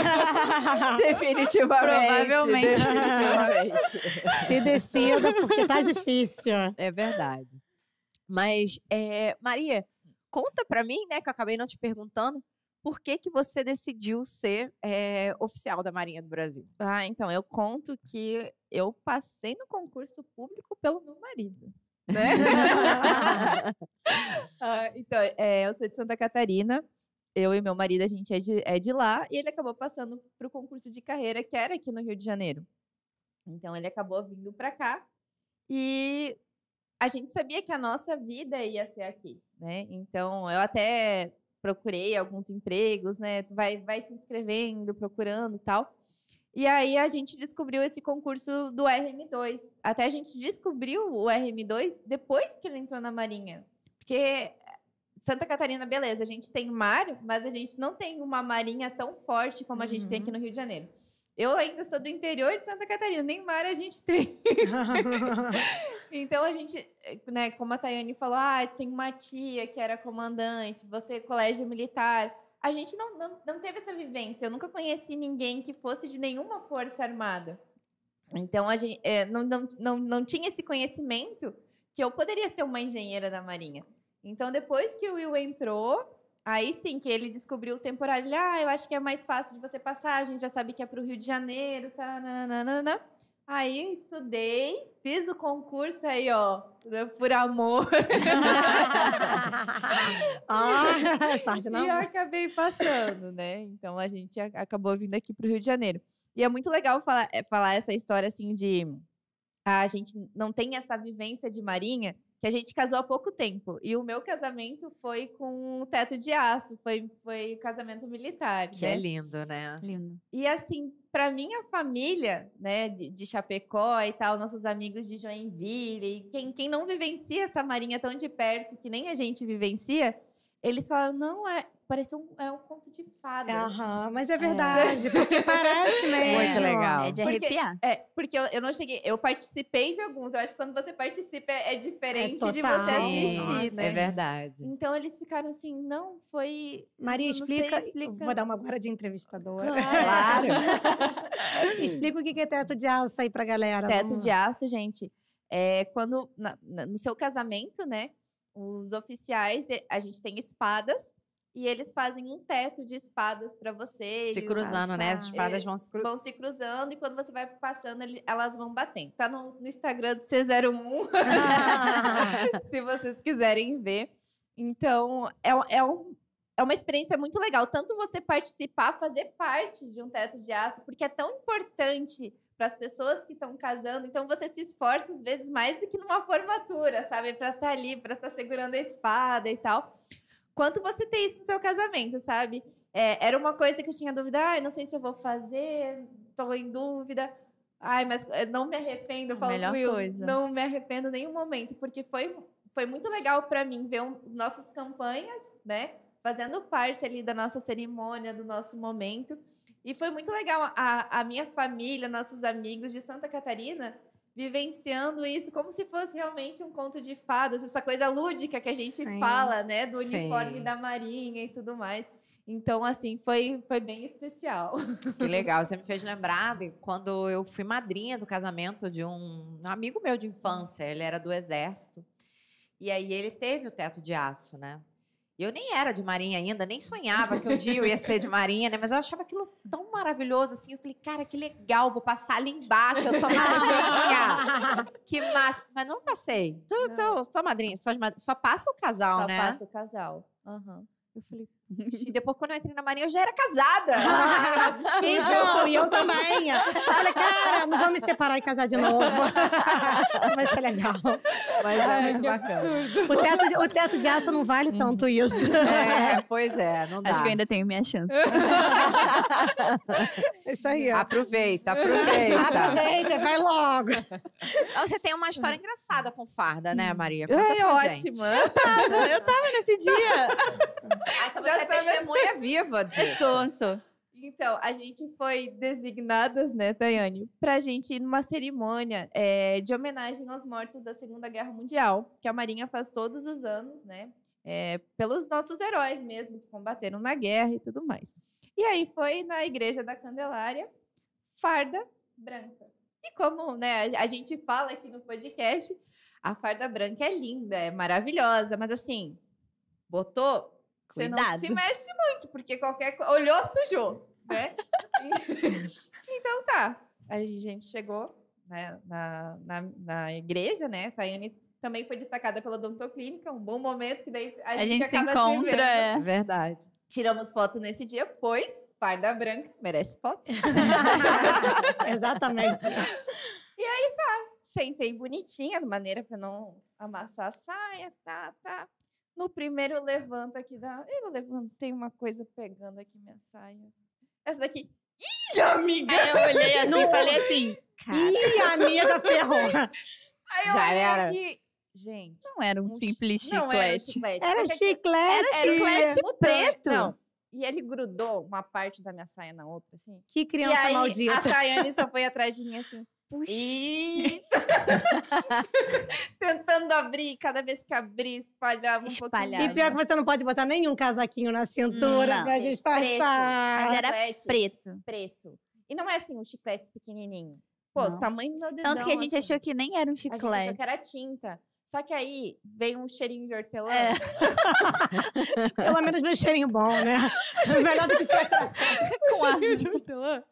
Definitivamente. Provavelmente. Definitivamente. Se decida, porque tá difícil. É verdade. Mas, Maria, conta pra mim, né, que eu acabei não te perguntando, por que que você decidiu ser oficial da Marinha do Brasil? Ah, então, eu conto que eu passei no concurso público pelo meu marido, né? Então, eu sou de Santa Catarina, eu e meu marido, a gente é de lá, e ele acabou passando para o concurso de carreira, que era aqui no Rio de Janeiro. Então, ele acabou vindo para cá, e a gente sabia que a nossa vida ia ser aqui, né? Então, eu até procurei alguns empregos, né? Tu vai se inscrevendo, procurando e tal. E aí a gente descobriu esse concurso do RM2. Até a gente descobriu o RM2 depois que ele entrou na Marinha. Porque Santa Catarina, beleza, a gente tem mar, mas a gente não tem uma marinha tão forte como a gente tem aqui no Rio de Janeiro. Eu ainda sou do interior de Santa Catarina, nem mar a gente tem. Então, a gente, né, como a Tayane falou, tem uma tia que era comandante, você colégio militar. A gente não teve essa vivência. Eu nunca conheci ninguém que fosse de nenhuma força armada. Então, a gente não tinha esse conhecimento que eu poderia ser uma engenheira da Marinha. Então, depois que o Will entrou, aí sim que ele descobriu o temporário. Ele, eu acho que é mais fácil de você passar, a gente já sabe que é para o Rio de Janeiro, tá, nananana. Aí estudei, fiz o concurso aí, ó, por amor. Sorte não. E eu acabei passando, né? Então a gente acabou vindo aqui pro Rio de Janeiro. E é muito legal falar essa história assim de a gente não tem essa vivência de marinha, que a gente casou há pouco tempo. E o meu casamento foi com um teto de aço, foi casamento militar. Que é lindo, né? Lindo. E assim, para minha família, né, de Chapecó e tal, nossos amigos de Joinville, e quem não vivencia essa marinha tão de perto, que nem a gente vivencia, eles falaram, não, parece um conto de fadas. Mas é verdade, porque parece mesmo. Muito legal. É de arrepiar. Porque eu não cheguei, eu participei de alguns, eu acho que quando você participa é diferente de total. você assistir, né? É verdade. Então eles ficaram assim, não, foi... Maria, não sei explica. Vou dar uma agora de entrevistadora. Claro. Explica o que é teto de aço aí pra galera. Teto de aço, gente, é quando no seu casamento, né, os oficiais, a gente tem espadas e eles fazem um teto de espadas para você. Se cruzando, né? As espadas vão se cruzando e quando você vai passando, elas vão batendo. Tá no Instagram do C01, se vocês quiserem ver. Então, é uma experiência muito legal. Tanto você participar, fazer parte de um teto de aço, porque é tão importante para as pessoas que estão casando. Então, você se esforça, às vezes, mais do que numa formatura, sabe? Para estar ali, para estar segurando a espada e tal. Quanto você tem isso no seu casamento, sabe? Era uma coisa que eu tinha dúvida. Não sei se eu vou fazer, estou em dúvida. Mas não me arrependo. Eu falo, Melhor Will, coisa. não me arrependo em nenhum momento, porque foi muito legal para mim ver as nossas campanhas, né? Fazendo parte ali da nossa cerimônia, do nosso momento. E foi muito legal a minha família, nossos amigos de Santa Catarina, vivenciando isso como se fosse realmente um conto de fadas, essa coisa lúdica que a gente fala, né? Do uniforme da Marinha e tudo mais. Então, assim, foi bem especial. Que legal. Você me fez lembrar de quando eu fui madrinha do casamento de um amigo meu de infância. Ele era do Exército. E aí ele teve o teto de aço, né? E eu nem era de marinha ainda, nem sonhava que um dia eu ia ser de marinha, né? Mas eu achava aquilo tão maravilhoso, assim. Eu falei, cara, que legal, vou passar ali embaixo, eu sou madrinha. Que massa. Mas não passei. Tô madrinha, só passa o casal, Só né? Só passa o casal. Eu falei, e depois quando eu entrei na marinha, eu já era casada. Então, e eu também. Eu falei, cara, não vou me separar e casar de novo. Vai ser legal. Mas é muito bacana. O teto de aço não vale tanto isso. Pois é, não dá. Acho que eu ainda tenho minha chance. É isso aí. Aproveita. Aproveita, vai logo. Você tem uma história engraçada com farda, né, Maria? Conta Ai, pra ótima. gente. Eu tava nesse dia. Então você é testemunha viva disso. Sou. Então, Então, a gente foi designadas, né, Tayane, pra gente ir numa cerimônia de homenagem aos mortos da Segunda Guerra Mundial, que a Marinha faz todos os anos, né? Pelos nossos heróis mesmo, que combateram na guerra e tudo mais. E aí foi na Igreja da Candelária, farda branca. E como, né, a gente fala aqui no podcast, a farda branca é linda, é maravilhosa, mas assim, botou, você não Cuidado. se mexe muito, porque qualquer coisa, olhou, sujou, né? Então tá, a gente chegou, né, na igreja, né, Tayane também foi destacada pela Odontoclínica, um bom momento que daí A gente se acaba encontra. vendo. É verdade. Tiramos foto nesse dia, pois farda branca merece foto. Exatamente. Sentei bonitinha, de maneira para não amassar a saia, tá. No primeiro levanto aqui eu levantei uma coisa pegando aqui minha saia. Essa daqui. Ih, amiga! Aí eu olhei assim e falei assim, cara, Ih, amiga, ferrou. Aí eu Já olhei era. aqui. Gente. não era um simples Não era um chiclete. chiclete. Era Só que chiclete. Era chiclete preto. Não. E ele grudou uma parte da minha saia na outra, assim. Que E criança aí, maldita. a Tayane só foi atrás de mim assim. Puxa. Tentando abrir, cada vez que abria, espalhava um Espalhava. E pior que você não pode botar nenhum casaquinho na cintura Não. pra disfarçar. Mas era chiclete preto. E não é assim, um chiclete pequenininho. Pô, Não. tamanho do meu dedão. Tanto que a gente assim. achou que nem era um A gente achou chiclete. que era tinta. Só que aí veio um cheirinho de hortelã. É. Pelo menos meu cheirinho bom, né? Melhor do que Com a... de hortelã.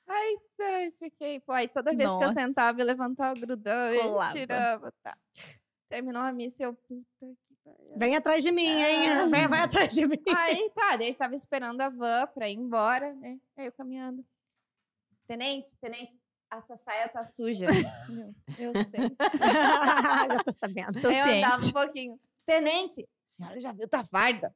Ai, fiquei. Pô, aí toda vez que eu Nossa. sentava, eu levantava o grudão, ele Colava. tirava, tá. Terminou a missa, eu, puta que pariu. Vem atrás de mim, hein? Vai atrás de mim. Aí, tá, daí eu tava esperando a van pra ir embora, né? Aí eu caminhando. Tenente, essa saia tá suja. Eu sei. Já tô sabendo. Tô Aí eu andava ciente. um pouquinho. Tenente, a senhora já viu, tá farda?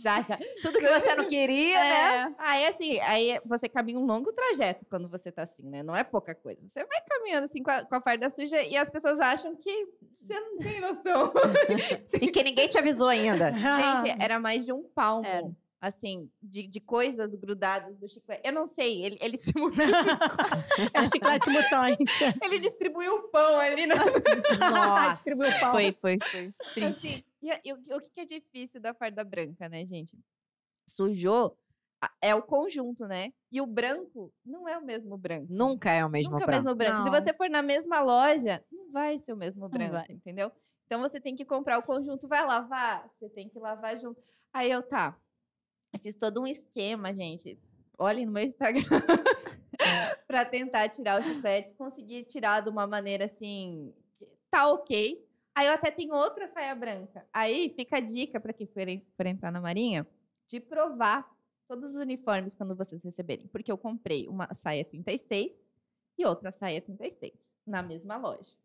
Já. Tudo que você não queria, né? É. Aí você caminha um longo trajeto quando você tá assim, né? Não é pouca coisa. Você vai caminhando assim com a farda suja e as pessoas acham que você não tem noção. E que ninguém te avisou ainda. Gente, era mais de um palmo. Era. Assim, de coisas grudadas do chiclete. Eu não sei, ele se multiplicou. É chiclete mutante. Ele distribuiu o pão ali. Nossa. Distribuiu o pau. Foi triste. Assim, e o que é difícil da farda branca, né, gente? Sujou é o conjunto, né? E o branco não é o mesmo branco. Nunca é o mesmo Nunca é o branco. mesmo branco. Se Não. você for na mesma loja, não vai ser o mesmo branco, vai. entendeu? Então você tem que comprar o conjunto, vai lavar, você tem que lavar junto. Aí eu fiz todo um esquema, gente. Olhem no meu Instagram. Pra tentar tirar os chicletes, consegui tirar de uma maneira assim, que tá ok. Aí eu até tenho outra saia branca. Aí fica a dica para quem for entrar na Marinha, de provar todos os uniformes quando vocês receberem. Porque eu comprei uma saia 36 e outra saia 36 na mesma loja.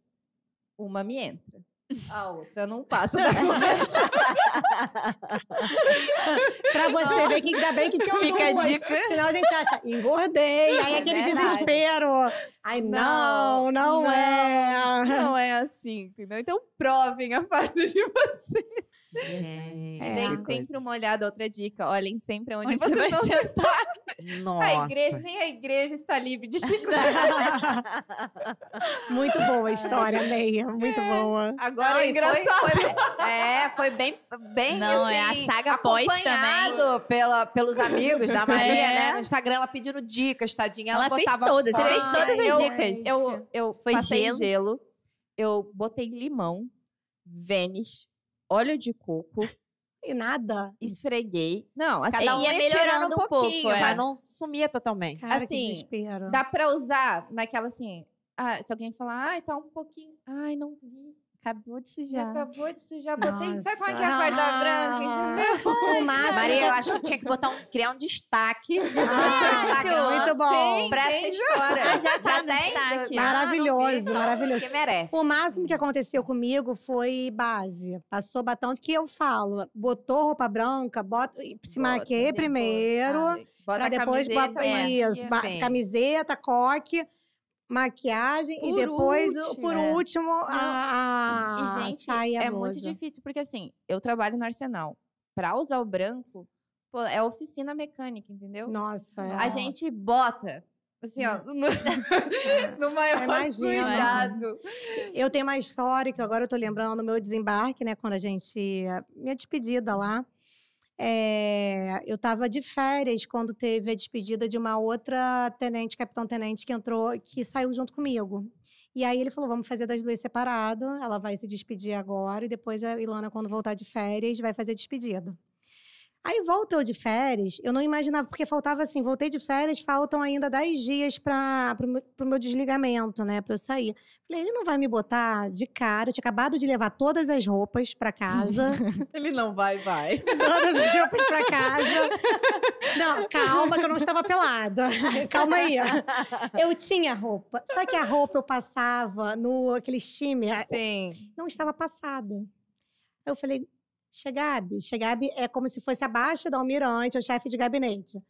Uma me entra. A outra não passa da loja. Pra você ver que ainda bem que tinha Fica a duas. dica. Senão a gente acha, engordei. Aí aquele Verdade. desespero. Ai, não é. Não é assim, entendeu? Então provem a farda de vocês. Gente, Deem que sempre uma olhada, outra dica. Olhem sempre onde Onde você vai vocês vão sentar. coisa. Nossa. nem a igreja está livre de chiclete. Muito boa a história, Meia. Muito boa. Agora Não, é e engraçado. foi bem Não, assim, é a saga pós acompanhado pelos amigos da Maria, É. né? No Instagram, ela pedindo dicas, tadinha. Ela fez botava todas, você foto. fez todas as Ai, dicas. Eu Foi passei gelo. gelo, eu botei limão, Vênice, óleo de coco, E nada. esfreguei. Não, assim, Cada um ia ia tirando melhorando um um pouco, pouquinho, é. mas não sumia totalmente. Cara, que Assim, desespero. dá pra usar naquela assim. Se alguém falar, ai, tá um pouquinho. Ai, não vi. Acabou de Já sujar. acabou de sujar. Botei. Nossa. Sabe como é que é a farda branca, entendeu? O máximo Maria, que- eu acho que tinha que criar um destaque no seu Ah, Instagram muito bom. pra essa história. Ah, já tá no tem? destaque. Maravilhoso, maravilhoso. Que merece. O máximo que aconteceu comigo foi base. Passou batom, que eu falo. Botou roupa branca, se maquei depois, primeiro. Bota Pra a depois camiseta, isso, sim. camiseta, coque, maquiagem e Por depois, último, por último, a E, gente, saia é blusa. muito difícil, porque assim, eu trabalho no Arsenal. pra usar o branco, pô, é oficina mecânica, entendeu? Nossa, A gente bota, assim, ó, no maior Imagino. cuidado. Eu tenho uma história que agora eu tô lembrando do meu desembarque, né? Quando a gente... Minha despedida lá. Eu tava de férias quando teve a despedida de uma outra tenente, capitão-tenente, que entrou, que saiu junto comigo. E aí ele falou, vamos fazer das duas separado. Ela vai se despedir agora e depois a Ilana, quando voltar de férias, vai fazer a despedida. Aí volto eu de férias, eu não imaginava, porque faltava assim, voltei de férias, faltam ainda 10 dias pro meu desligamento, né, pra eu sair. Falei, ele não vai me botar de cara, eu tinha acabado de levar todas as roupas pra casa. Ele não vai. Todas as roupas pra casa. Não, calma que eu não estava pelada. Calma aí, ó. Eu tinha roupa, só que a roupa eu passava no aquele time, Sim. não estava passada. Eu falei, Chegabe é como se fosse abaixo da almirante, o chefe de gabinete.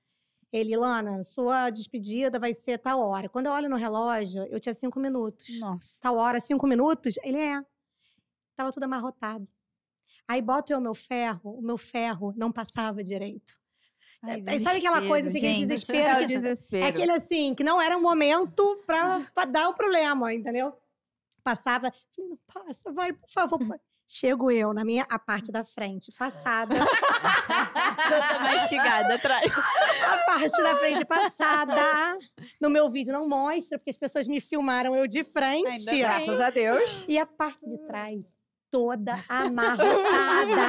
Ele, Ilana, sua despedida vai ser tal hora. Quando eu olho no relógio, eu tinha 5 minutos. Nossa. Tal hora, 5 minutos? Ele Tava tudo amarrotado. Aí boto eu o meu ferro não passava direito. Ai, Sabe aquela coisa, assim, aquele gente. desespero? É o desespero. É aquele assim, que não era o momento pra dar o problema, entendeu? Passava, falei, não passa, vai, por favor. Chego eu, a parte da frente, passada. Toda mastigada atrás. A parte da frente passada. No meu vídeo não mostra, porque as pessoas me filmaram eu de frente. Ainda bem. Graças a Deus. E a parte de trás, toda amarrotada.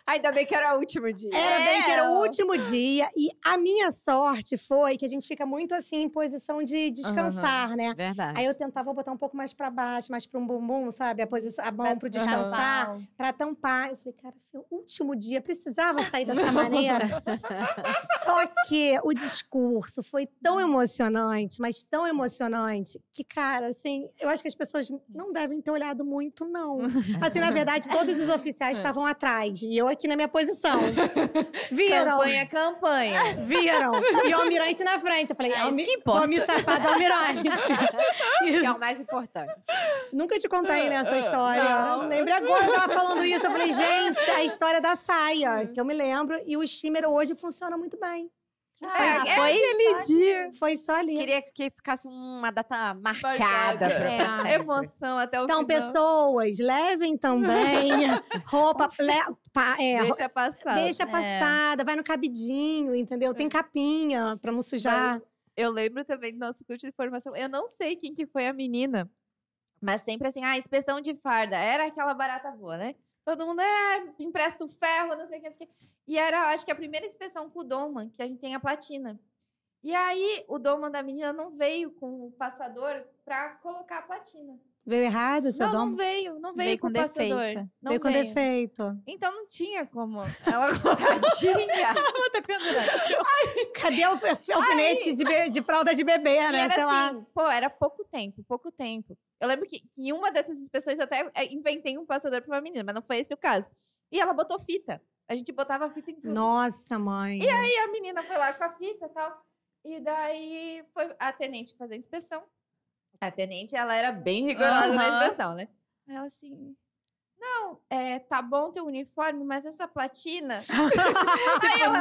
Ainda bem que era o último dia. Era bem que era o último dia. E a minha sorte foi que a gente fica muito assim, em posição de descansar, né? Verdade. Aí eu tentava botar um pouco mais pra baixo, mais pra um bumbum, sabe? A mão pro descansar, pra tampar. Eu falei, cara, foi o último dia, precisava sair dessa maneira. Só que o discurso foi tão emocionante, mas tão emocionante, que, cara, assim, eu acho que as pessoas não devem ter olhado muito, não. Assim, na verdade, todos os oficiais estavam atrás. E eu aqui na minha posição. Viram? Campanha. Viram? E o almirante na frente. Eu falei, isso que importa. vou me safar do almirante. Que é o mais importante. Nunca te contei nessa história. Não. Lembrei agora, eu tava falando isso. Eu falei, gente, a história da saia, que eu me lembro. E o steamer hoje funciona muito bem. Foi aquele dia. Foi só ali. Queria que ficasse uma data marcada pra sempre. Emoção até o Então, final. pessoas, levem também roupa. Deixa passar. Deixa passada, vai no cabidinho, entendeu? Tem capinha pra não sujar. Eu lembro também do nosso curso de formação. Eu não sei quem que foi a menina, mas sempre assim, inspeção de farda. Era aquela barata boa, né? Todo mundo, empresta o ferro, não sei o que, não sei o que. E era, acho que a primeira inspeção com o Doman, que a gente tem a platina. E aí, o Doman da menina não veio com o passador pra colocar a platina. Veio errado, seu Não dom? não veio com o passador. defeito. Não Veio com defeito. Então não tinha como ela Tadinha. Vou ter pendurado. Cadê o alfinete de fralda de bebê, E né? era Sei lá. assim, pô, era pouco tempo. Eu lembro que em uma dessas inspeções eu até inventei um passador pra uma menina, mas não foi esse o caso. E ela botou fita. A gente botava fita em tudo. Nossa, mãe. E aí a menina foi lá com a fita e tal. E daí foi a tenente fazer a inspeção. A tenente, ela era bem rigorosa na inspeção, né? Aí ela assim... Não, tá bom teu uniforme, mas essa platina... Aí ela,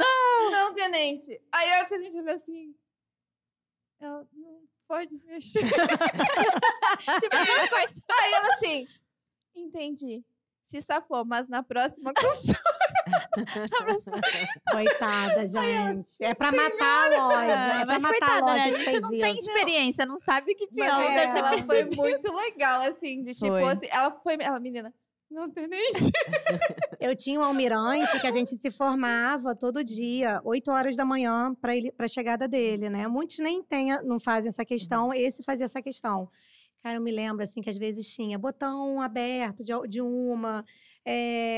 não, tenente. Aí a tenente olhou assim... Ela, não pode mexer. Aí ela assim... Entendi. Se safou, mas na próxima costura... Coitada, gente. É pra matar a loja. É pra Mas matar coitada, a loja né? A que gente fez não tem isso. experiência, não sabe que tinha. Mas Ela deve ter ela foi percebido. muito legal, assim, de tipo, Foi. assim, ela, menina, não tem nem... Eu tinha um almirante que a gente se formava todo dia, 8 horas da manhã, pra chegada dele, né? Muitos nem não fazem essa questão, esse fazia essa questão. Cara, eu me lembro, assim, que às vezes tinha botão aberto de uma...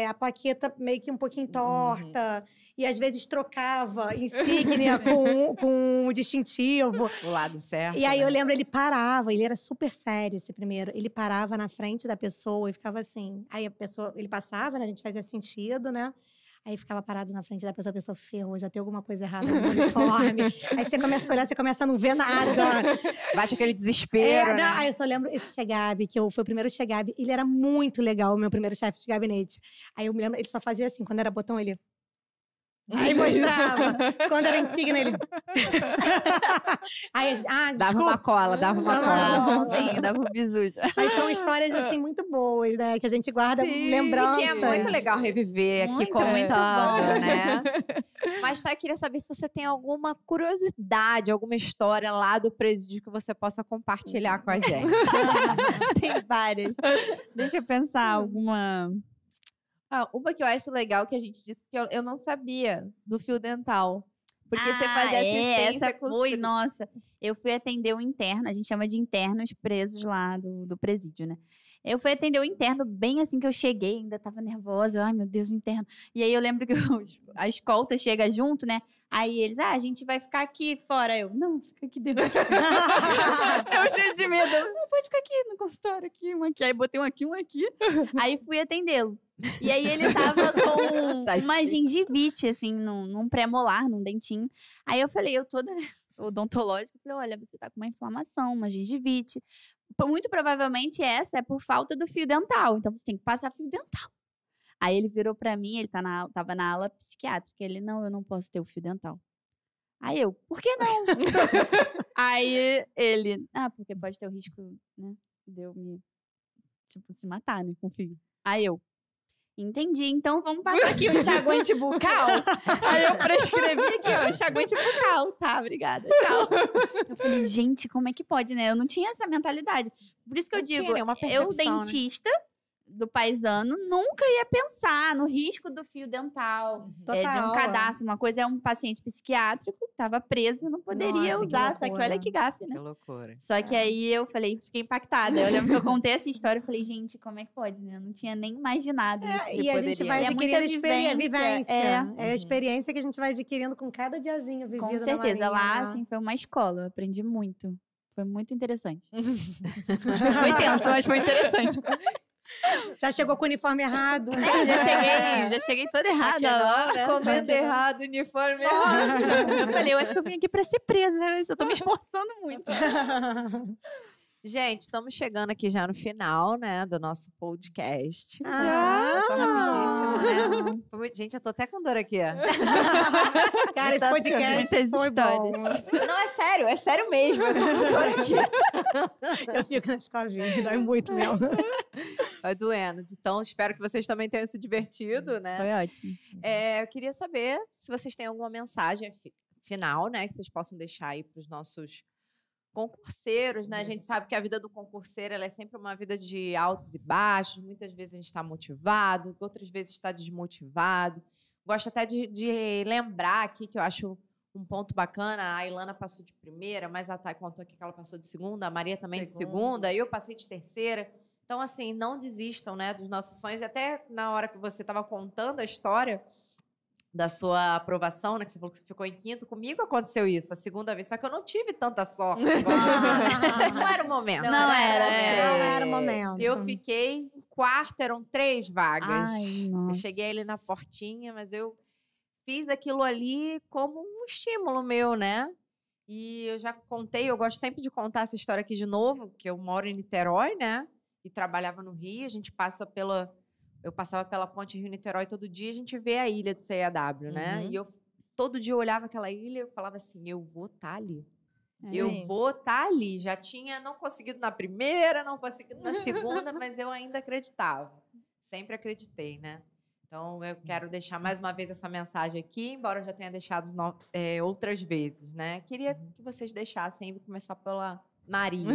a plaqueta meio que um pouquinho torta, e às vezes trocava insígnia com o distintivo. O lado certo. E aí né? eu lembro, ele parava, ele era super sério esse primeiro. Ele parava na frente da pessoa e ficava assim. Aí ele passava, né? A gente fazia sentido, né? Aí ficava parado na frente da pessoa, a pessoa ferrou, já tem alguma coisa errada no uniforme. Aí você começa a olhar, você começa a não ver nada. Baixa aquele desespero, né? Aí eu só lembro esse Chegab, foi o primeiro Chegab. Ele era muito legal, o meu primeiro chefe de gabinete. Aí eu me lembro, ele só fazia assim, quando era botão, ele... Aí mostrava. Quando era insígnia, ele... Aí, Dava uma cola, dava uma cola. Sim, dava um bisu. Aí são histórias, assim, muito boas, né? Que a gente guarda lembranças. Que é muito legal reviver aqui Muito, comentando, muito bom. né? Mas eu queria saber se você tem alguma curiosidade, alguma história lá do presídio que você possa compartilhar com a gente. Tem várias. Deixa eu pensar alguma... Uma que eu acho legal que a gente disse, que eu não sabia, do fio dental. Porque você fazia assistência essa com os foi, nossa. Eu fui atender o interno, a gente chama de internos presos lá do presídio, né? Eu fui atender o interno bem assim que eu cheguei, ainda tava nervosa. Ai, meu Deus, o interno. E aí eu lembro que a escolta chega junto, né? Aí eles, a gente vai ficar aqui fora. Eu, não, fica aqui dentro. Eu cheio de medo. Não, pode ficar aqui no consultório, aqui, um aqui. Aí botei um aqui, um aqui. Aí fui atendê-lo. E aí ele tava com uma gengivite, assim, num pré-molar, num dentinho. Aí eu falei, eu toda odontológica, falei, olha, você tá com uma inflamação, uma gengivite. Muito provavelmente essa é por falta do fio dental. Então você tem que passar fio dental. Aí ele virou pra mim, ele tava na ala psiquiátrica. Ele, não, eu não posso ter o fio dental. Aí eu, por que não? Aí ele, porque pode ter o risco, né, de eu me, tipo, se matar, né, com o fio. Aí eu, entendi, então vamos passar aqui um enxaguante bucal. Aí eu prescrevi aqui, ó, enxaguante bucal. Tá, obrigada, tchau. Eu falei, gente, como é que pode, né? Eu não tinha essa mentalidade. Por isso que eu digo, eu, dentista do paisano, nunca ia pensar no risco do fio dental, de um cadastro. Uma coisa é um paciente psiquiátrico que estava preso, não poderia usar. Só que olha que gafe, né? Que loucura. Só que aí eu falei, fiquei impactada. Eu lembro que eu contei essa história e falei, gente, como é que pode, né? Eu não tinha nem imaginado isso. E a gente vai adquirindo vivência. É a Uhum. experiência que a gente vai adquirindo com cada diazinho vivido Com na certeza. Marinha, Lá, né? assim, foi uma escola. Eu aprendi muito. Foi muito interessante. Foi tenso, mas foi interessante. Já chegou com o uniforme errado. Já cheguei toda errada lá. Né? Comendo errado, uniforme errado. Nossa, eu falei, eu acho que eu vim aqui pra ser presa. Eu tô me esforçando muito. Gente, estamos chegando aqui já no final, né, do nosso podcast. Passou rapidíssimo, né? Gente, eu tô até com dor aqui, ó. Cara, esse podcast muitas foi bom. Não, é sério mesmo. Eu tô com dor aqui. Eu fico nas covinhas, dói muito mesmo. Vai doendo. Então, espero que vocês também tenham se divertido, né? Foi ótimo. Eu queria saber se vocês têm alguma mensagem final, né, que vocês possam deixar aí para os nossos concurseiros, né? A gente sabe que a vida do concurseiro ela é sempre uma vida de altos e baixos. Muitas vezes a gente está motivado, outras vezes está desmotivado. Gosto até de lembrar aqui que eu acho um ponto bacana. A Ilana passou de primeira, mas a Thay contou aqui que ela passou de segunda, a Maria também de segunda, eu passei de terceira. Então, assim, não desistam, né, dos nossos sonhos. E até na hora que você estava contando a história da sua aprovação, né, que você falou que você ficou em quinto, comigo aconteceu isso, a segunda vez. Só que eu não tive tanta sorte. Não era o momento. Não era o momento. Eu fiquei em quarto, eram 3 vagas. Ai, nossa. Eu cheguei ali na portinha, mas eu fiz aquilo ali como um estímulo meu, né? E eu já contei, eu gosto sempre de contar essa história aqui de novo, que eu moro em Niterói, né? E trabalhava no Rio, a gente passa eu passava pela ponte Rio-Niterói todo dia, a gente vê a ilha do CEAW, né? E todo dia eu olhava aquela ilha e eu falava assim, eu vou estar ali. Eu vou estar ali. Já tinha não conseguido na primeira, não conseguido na segunda, mas eu ainda acreditava. Sempre acreditei, né? Então, eu quero deixar mais uma vez essa mensagem aqui, embora eu já tenha deixado outras vezes, né? Queria que vocês deixassem, vou começar pela Maria.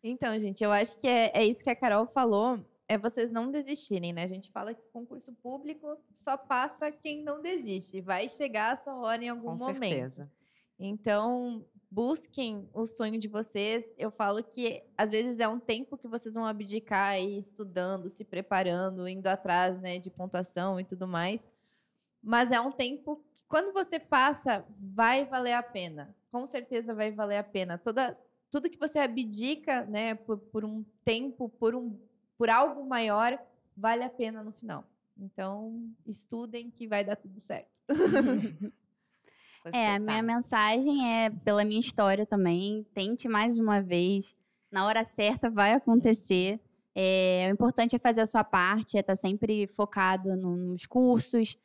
Então, gente, eu acho que é isso que a Carol falou, é vocês não desistirem, né? A gente fala que concurso público só passa quem não desiste. Vai chegar a sua hora em algum momento. Com certeza. Então, busquem o sonho de vocês. Eu falo que, às vezes, é um tempo que vocês vão abdicar aí, estudando, se preparando, indo atrás, né, de pontuação e tudo mais. Mas é um tempo que, quando você passa, vai valer a pena. Com certeza vai valer a pena. Tudo que você abdica, né, por um tempo, por algo maior, vale a pena no final. Então, estudem que vai dar tudo certo. A minha mensagem é pela minha história também. Tente mais de uma vez. Na hora certa vai acontecer. O importante é fazer a sua parte, é estar sempre focado nos cursos,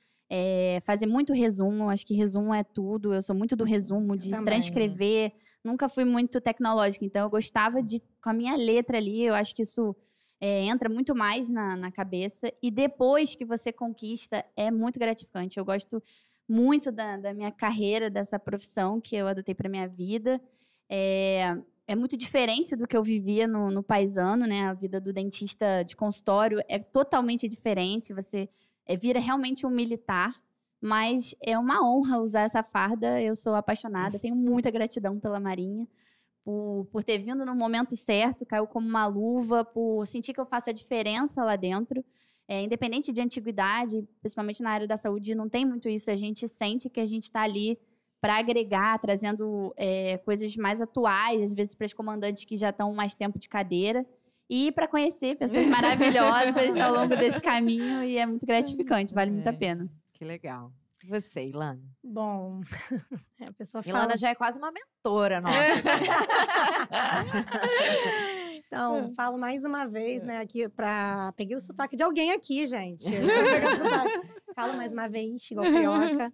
fazer muito resumo. Acho que resumo é tudo. Eu sou muito do resumo, de transcrever. Nunca fui muito tecnológica, então eu gostava de, com a minha letra ali, eu acho que isso entra muito mais na cabeça. E depois que você conquista, é muito gratificante. Eu gosto muito da minha carreira, dessa profissão que eu adotei para minha vida. É muito diferente do que eu vivia no paisano, né? A vida do dentista de consultório é totalmente diferente. Você vira realmente um militar, mas é uma honra usar essa farda. Eu sou apaixonada, tenho muita gratidão pela Marinha, por ter vindo no momento certo, caiu como uma luva, por sentir que eu faço a diferença lá dentro. Independente de antiguidade, principalmente na área da saúde, não tem muito isso. A gente sente que a gente está ali para agregar, trazendo coisas mais atuais, às vezes para os comandantes que já estão mais tempo de cadeira, e para conhecer pessoas maravilhosas ao longo desse caminho, e é muito gratificante, vale muito a pena. Que legal. E você, Ilana? Bom, a pessoa fala... Ilana já é quase uma mentora nossa. Então, falo mais uma vez, né, aqui peguei o sotaque de alguém aqui, gente. Falo mais uma vez, igual carioca.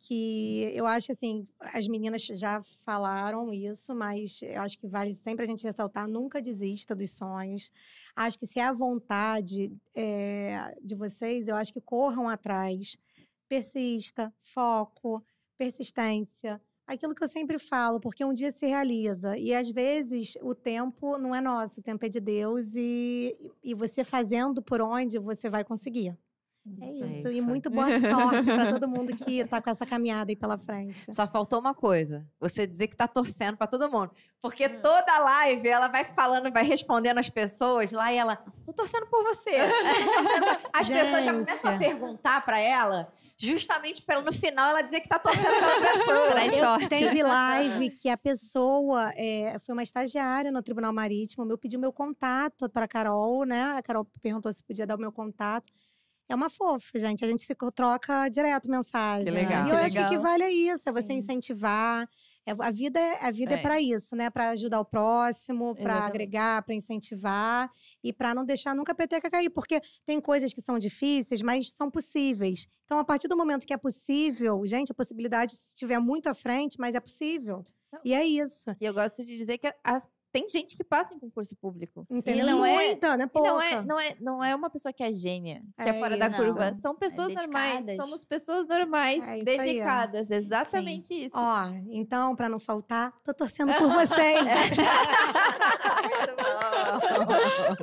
Que eu acho, assim, as meninas já falaram isso, mas eu acho que vale sempre a gente ressaltar, nunca desista dos sonhos. Acho que se é a vontade de vocês, eu acho que corram atrás. Persista, foco, persistência. Aquilo que eu sempre falo, porque um dia se realiza. E, às vezes, o tempo não é nosso, o tempo é de Deus. E você fazendo por onde você vai conseguir. É isso. E muito boa sorte para todo mundo que está com essa caminhada aí pela frente. Só faltou uma coisa. Você dizer que tá torcendo para todo mundo. Porque toda live ela vai falando, vai respondendo as pessoas lá e ela, tô torcendo por você. As pessoas já começam a perguntar para ela, justamente para no final ela dizer que tá torcendo pela pessoa. Traz sorte. Teve live que a pessoa foi uma estagiária no Tribunal Marítimo. Eu pedi o meu contato para a Carol, né? A Carol perguntou se podia dar o meu contato. É uma fofa, gente. A gente se troca direto mensagem. Que legal. E eu acho que o que vale é isso, é você incentivar. A vida é para isso, né? Para ajudar o próximo, para agregar, para incentivar e para não deixar nunca a peteca cair. Porque tem coisas que são difíceis, mas são possíveis. Então, a partir do momento que é possível, gente, a possibilidade se estiver muito à frente, mas é possível. E é isso. E eu gosto de dizer que tem gente que passa em concurso público. Entendeu? Não muita, né? Pouca. Não é uma pessoa que é gênia, que é fora da curva. São pessoas normais. Somos pessoas normais, dedicadas. Exatamente isso. Ó, então, para não faltar, tô torcendo por vocês. Muito bom.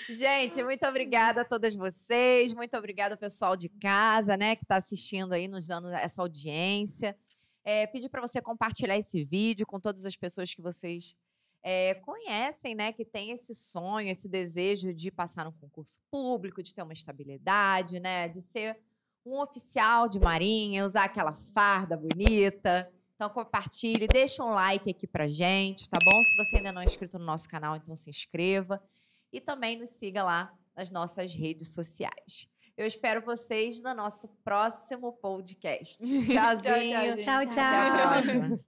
Gente, muito obrigada a todas vocês. Muito obrigada ao pessoal de casa, né, que está assistindo aí, nos dando essa audiência. Pedir para você compartilhar esse vídeo com todas as pessoas que vocês conhecem, né, que tem esse sonho, esse desejo de passar no concurso público, de ter uma estabilidade, né, de ser um oficial de marinha, usar aquela farda bonita. Então, compartilhe, deixa um like aqui pra gente, tá bom? Se você ainda não é inscrito no nosso canal, então se inscreva. E também nos siga lá nas nossas redes sociais. Eu espero vocês no nosso próximo podcast. Tchauzinho. Tchau, tchau. Até a próxima.